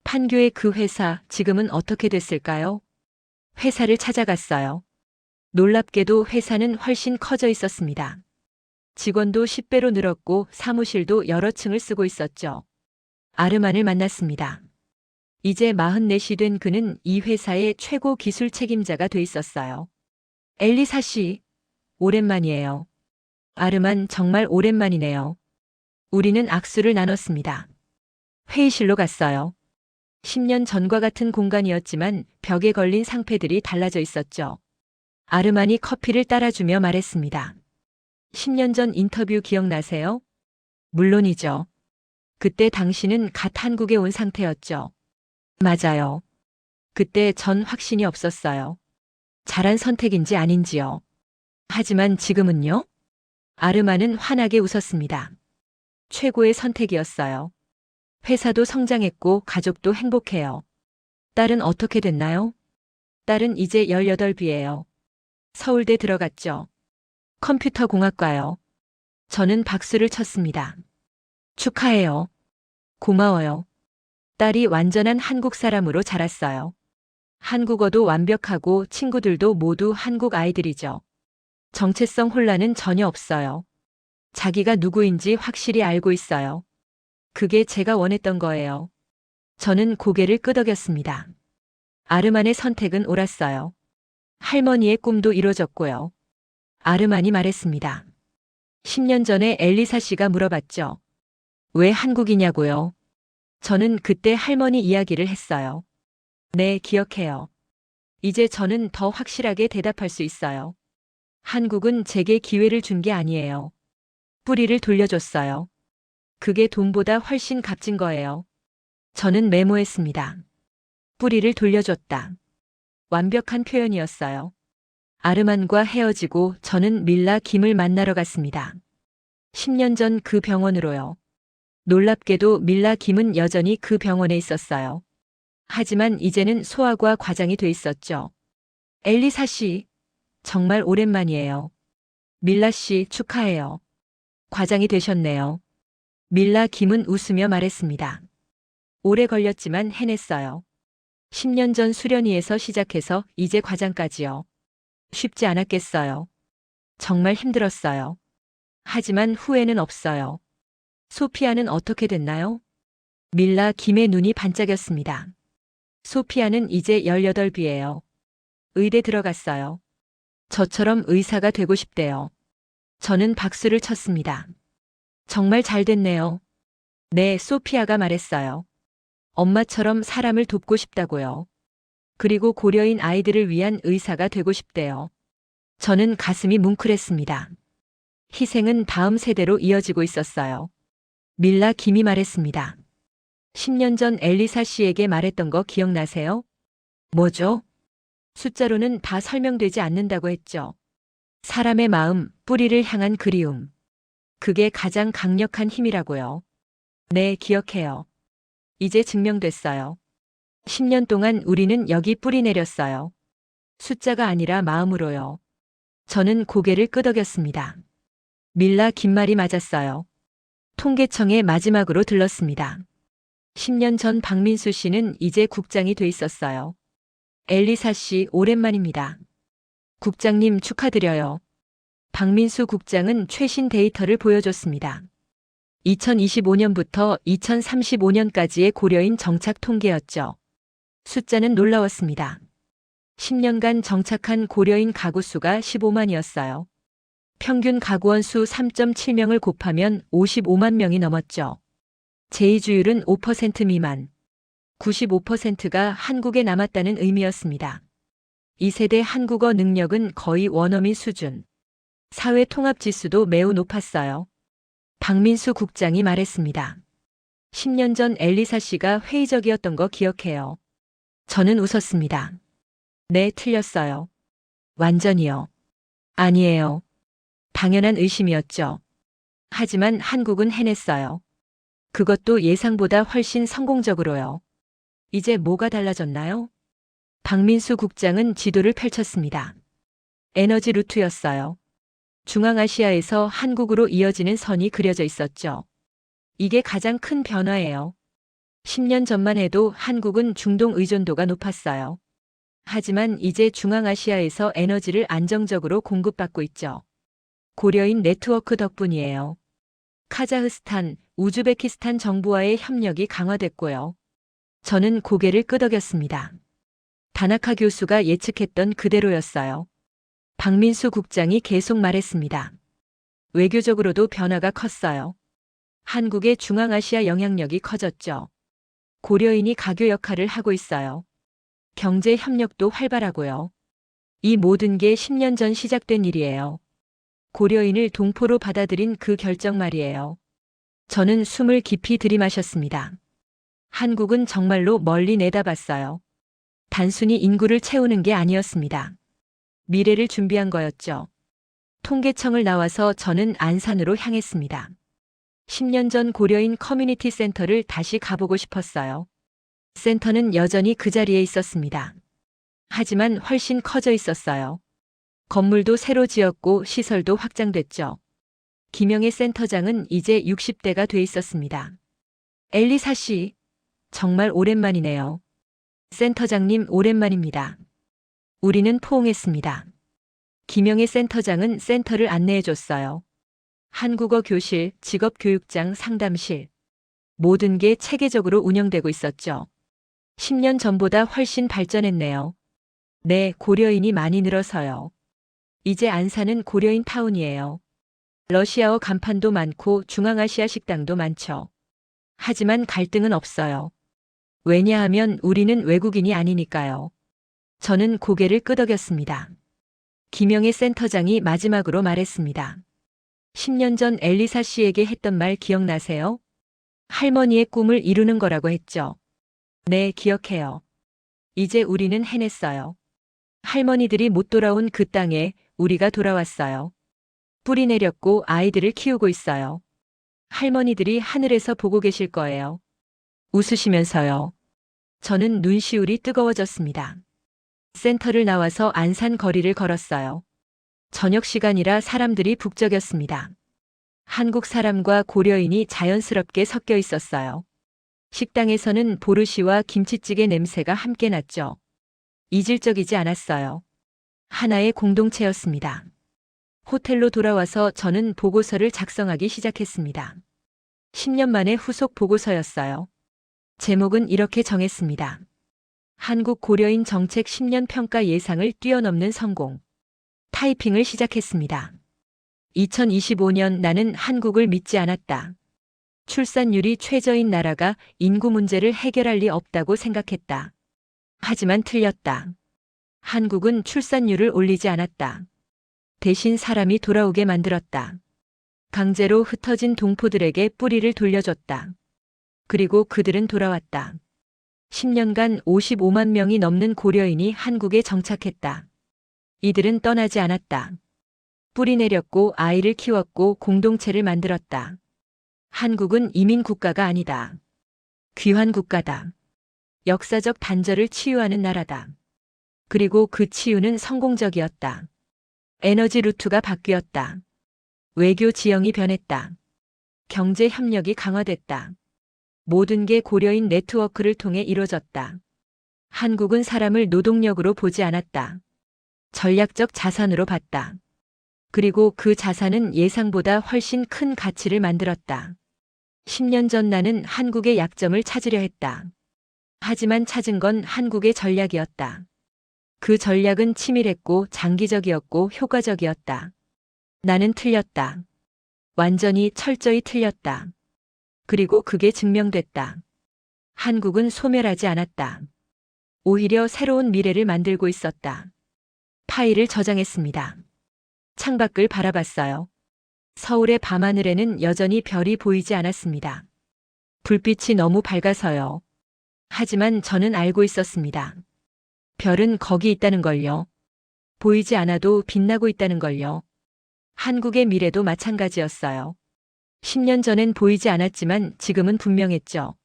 판교의 그 회사 지금은 어떻게 됐을까요? 회사를 찾아갔어요. 놀랍게도 회사는 훨씬 커져 있었습니다. 직원도 10배로 늘었고 사무실도 여러 층을 쓰고 있었죠. 아르만을 만났습니다. 이제 44이 된 그는 이 회사의 최고 기술 책임자가 돼 있었어요. 엘리사 씨, 오랜만이에요. 아르만 정말 오랜만이네요. 우리는 악수를 나눴습니다. 회의실로 갔어요. 10년 전과 같은 공간이었지만 벽에 걸린 상패들이 달라져 있었죠. 아르만이 커피를 따라주며 말했습니다. 10년 전 인터뷰 기억나세요? 물론이죠. 그때 당신은 갓 한국에 온 상태였죠. 맞아요. 그때 전 확신이 없었어요. 잘한 선택인지 아닌지요. 하지만 지금은요? 아르만은 환하게 웃었습니다. 최고의 선택이었어요. 회사도 성장했고 가족도 행복해요. 딸은 어떻게 됐나요? 딸은 이제 18이에요. 서울대 들어갔죠. 컴퓨터공학과요. 저는 박수를 쳤습니다. 축하해요. 고마워요. 딸이 완전한 한국 사람으로 자랐어요. 한국어도 완벽하고 친구들도 모두 한국 아이들이죠. 정체성 혼란은 전혀 없어요. 자기가 누구인지 확실히 알고 있어요. 그게 제가 원했던 거예요. 저는 고개를 끄덕였습니다. 아르만의 선택은 옳았어요. 할머니의 꿈도 이루어졌고요. 아르만이 말했습니다. 10년 전에 엘리사 씨가 물어봤죠. 왜 한국이냐고요? 저는 그때 할머니 이야기를 했어요. 네, 기억해요. 이제 저는 더 확실하게 대답할 수 있어요. 한국은 제게 기회를 준 게 아니에요. 뿌리를 돌려줬어요. 그게 돈보다 훨씬 값진 거예요. 저는 메모했습니다. 뿌리를 돌려줬다. 완벽한 표현이었어요. 아르만과 헤어지고 저는 밀라 김을 만나러 갔습니다. 10년 전 그 병원으로요. 놀랍게도 밀라 김은 여전히 그 병원에 있었어요. 하지만 이제는 소아과 과장이 돼 있었죠. 엘리사 씨, 정말 오랜만이에요. 밀라 씨 축하해요. 과장이 되셨네요. 밀라 김은 웃으며 말했습니다. 오래 걸렸지만 해냈어요. 10년 전 수련회에서 시작해서 이제 과장까지요. 쉽지 않았겠어요. 정말 힘들었어요. 하지만 후회는 없어요. 소피아는 어떻게 됐나요? 밀라 김의 눈이 반짝였습니다. 소피아는 이제 18이에요. 의대 들어갔어요. 저처럼 의사가 되고 싶대요. 저는 박수를 쳤습니다. 정말 잘 됐네요. 네, 소피아가 말했어요. 엄마처럼 사람을 돕고 싶다고요. 그리고 고려인 아이들을 위한 의사가 되고 싶대요. 저는 가슴이 뭉클했습니다. 희생은 다음 세대로 이어지고 있었어요. 밀라 김이 말했습니다. 10년 전 엘리사 씨에게 말했던 거 기억나세요? 뭐죠? 숫자로는 다 설명되지 않는다고 했죠. 사람의 마음, 뿌리를 향한 그리움. 그게 가장 강력한 힘이라고요. 네, 기억해요. 이제 증명됐어요. 10년 동안 우리는 여기 뿌리 내렸어요. 숫자가 아니라 마음으로요. 저는 고개를 끄덕였습니다. 밀라 긴 말이 맞았어요. 통계청에 마지막으로 들렀습니다. 10년 전 박민수 씨는 이제 국장이 돼 있었어요. 엘리사 씨 오랜만입니다. 국장님 축하드려요. 박민수 국장은 최신 데이터를 보여줬습니다. 2025년부터 2035년까지의 고려인 정착 통계였죠. 숫자는 놀라웠습니다. 10년간 정착한 고려인 가구 수가 15만이었어요. 평균 가구원 수 3.7명을 곱하면 55만 명이 넘었죠. 제의주율은 5% 미만. 95%가 한국에 남았다는 의미였습니다. 2세대 한국어 능력은 거의 원어민 수준. 사회 통합 지수도 매우 높았어요. 박민수 국장이 말했습니다. 10년 전 엘리사 씨가 회의적이었던 거 기억해요. 저는 웃었습니다. 네, 틀렸어요. 완전히요. 아니에요. 당연한 의심이었죠. 하지만 한국은 해냈어요. 그것도 예상보다 훨씬 성공적으로요. 이제 뭐가 달라졌나요? 박민수 국장은 지도를 펼쳤습니다. 에너지 루트였어요. 중앙아시아에서 한국으로 이어지는 선이 그려져 있었죠. 이게 가장 큰 변화예요. 10년 전만 해도 한국은 중동 의존도가 높았어요. 하지만 이제 중앙아시아에서 에너지를 안정적으로 공급받고 있죠. 고려인 네트워크 덕분이에요. 카자흐스탄, 우즈베키스탄 정부와의 협력이 강화됐고요. 저는 고개를 끄덕였습니다. 다나카 교수가 예측했던 그대로였어요. 박민수 국장이 계속 말했습니다. 외교적으로도 변화가 컸어요. 한국의 중앙아시아 영향력이 커졌죠. 고려인이 가교 역할을 하고 있어요. 경제 협력도 활발하고요. 이 모든 게 10년 전 시작된 일이에요. 고려인을 동포로 받아들인 그 결정 말이에요. 저는 숨을 깊이 들이마셨습니다. 한국은 정말로 멀리 내다봤어요. 단순히 인구를 채우는 게 아니었습니다. 미래를 준비한 거였죠. 통계청을 나와서 저는 안산으로 향했습니다. 10년 전 고려인 커뮤니티 센터를 다시 가보고 싶었어요. 센터는 여전히 그 자리에 있었습니다. 하지만 훨씬 커져 있었어요. 건물도 새로 지었고 시설도 확장됐죠. 김영애 센터장은 이제 60대가 돼 있었습니다. 엘리사 씨, 정말 오랜만이네요. 센터장님 오랜만입니다. 우리는 포옹했습니다. 김영애 센터장은 센터를 안내해 줬어요. 한국어 교실, 직업교육장, 상담실. 모든 게 체계적으로 운영되고 있었죠. 10년 전보다 훨씬 발전했네요. 네, 고려인이 많이 늘어서요. 이제 안산은 고려인 타운이에요. 러시아어 간판도 많고 중앙아시아 식당도 많죠. 하지만 갈등은 없어요. 왜냐하면 우리는 외국인이 아니니까요. 저는 고개를 끄덕였습니다. 김영애 센터장이 마지막으로 말했습니다. 10년 전 엘리사 씨에게 했던 말 기억나세요? 할머니의 꿈을 이루는 거라고 했죠. 네, 기억해요. 이제 우리는 해냈어요. 할머니들이 못 돌아온 그 땅에 우리가 돌아왔어요. 뿌리 내렸고 아이들을 키우고 있어요. 할머니들이 하늘에서 보고 계실 거예요. 웃으시면서요. 저는 눈시울이 뜨거워졌습니다. 센터를 나와서 안산 거리를 걸었어요. 저녁 시간이라 사람들이 북적였습니다. 한국 사람과 고려인이 자연스럽게 섞여 있었어요. 식당에서는 보르시와 김치찌개 냄새가 함께 났죠. 이질적이지 않았어요. 하나의 공동체였습니다. 호텔로 돌아와서 저는 보고서를 작성하기 시작했습니다. 10년 만에 후속 보고서였어요. 제목은 이렇게 정했습니다. 한국 고려인 정책 10년 평가 예상을 뛰어넘는 성공. 타이핑을 시작했습니다. 2025년 나는 한국을 믿지 않았다. 출산율이 최저인 나라가 인구 문제를 해결할 리 없다고 생각했다. 하지만 틀렸다. 한국은 출산율을 올리지 않았다. 대신 사람이 돌아오게 만들었다. 강제로 흩어진 동포들에게 뿌리를 돌려줬다. 그리고 그들은 돌아왔다. 10년간 55만 명이 넘는 고려인이 한국에 정착했다. 이들은 떠나지 않았다. 뿌리 내렸고 아이를 키웠고 공동체를 만들었다. 한국은 이민 국가가 아니다. 귀환 국가다. 역사적 단절을 치유하는 나라다. 그리고 그 치유는 성공적이었다. 에너지 루트가 바뀌었다. 외교 지형이 변했다. 경제 협력이 강화됐다. 모든 게 고려인 네트워크를 통해 이루어졌다. 한국은 사람을 노동력으로 보지 않았다. 전략적 자산으로 봤다. 그리고 그 자산은 예상보다 훨씬 큰 가치를 만들었다. 10년 전 나는 한국의 약점을 찾으려 했다. 하지만 찾은 건 한국의 전략이었다. 그 전략은 치밀했고 장기적이었고 효과적이었다. 나는 틀렸다. 완전히 철저히 틀렸다. 그리고 그게 증명됐다. 한국은 소멸하지 않았다. 오히려 새로운 미래를 만들고 있었다. 파일을 저장했습니다. 창밖을 바라봤어요. 서울의 밤하늘에는 여전히 별이 보이지 않았습니다. 불빛이 너무 밝아서요. 하지만 저는 알고 있었습니다. 별은 거기 있다는 걸요. 보이지 않아도 빛나고 있다는 걸요. 한국의 미래도 마찬가지였어요. 10년 전엔 보이지 않았지만 지금은 분명했죠.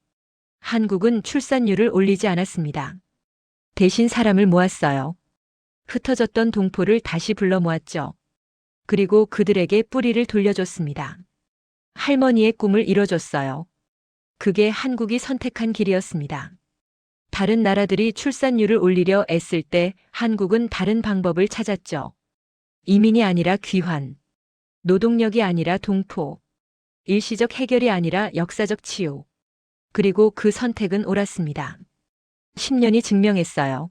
한국은 출산율을 올리지 않았습니다. 대신 사람을 모았어요. 흩어졌던 동포를 다시 불러 모았죠. 그리고 그들에게 뿌리를 돌려줬습니다. 할머니의 꿈을 이뤄줬어요. 그게 한국이 선택한 길이었습니다. 다른 나라들이 출산율을 올리려 애쓸 때 한국은 다른 방법을 찾았죠. 이민이 아니라 귀환, 노동력이 아니라 동포, 일시적 해결이 아니라 역사적 치유. 그리고 그 선택은 옳았습니다. 10년이 증명했어요.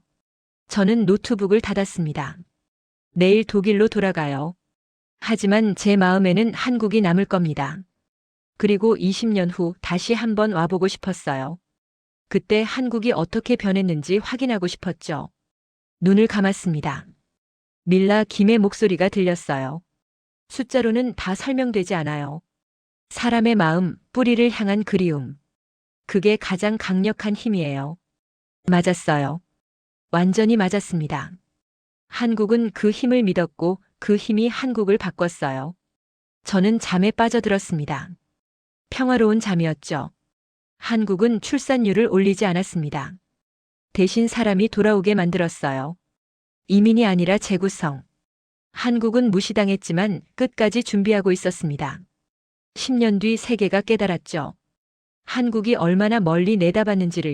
저는 노트북을 닫았습니다. 내일 독일로 돌아가요. 하지만 제 마음에는 한국이 남을 겁니다. 그리고 20년 후 다시 한번 와보고 싶었어요. 그때 한국이 어떻게 변했는지 확인하고 싶었죠. 눈을 감았습니다. 밀라 김의 목소리가 들렸어요. 숫자로는 다 설명되지 않아요. 사람의 마음, 뿌리를 향한 그리움. 그게 가장 강력한 힘이에요. 맞았어요. 완전히 맞았습니다. 한국은 그 힘을 믿었고 그 힘이 한국을 바꿨어요. 저는 잠에 빠져들었습니다. 평화로운 잠이었죠. 한국은 출산율을 올리지 않았습니다. 대신 사람이 돌아오게 만들었어요. 이민이 아니라 재구성. 한국은 무시당했지만 끝까지 준비하고 있었습니다. 10년 뒤 세계가 깨달았죠. 한국이 얼마나 멀리 내다봤는지를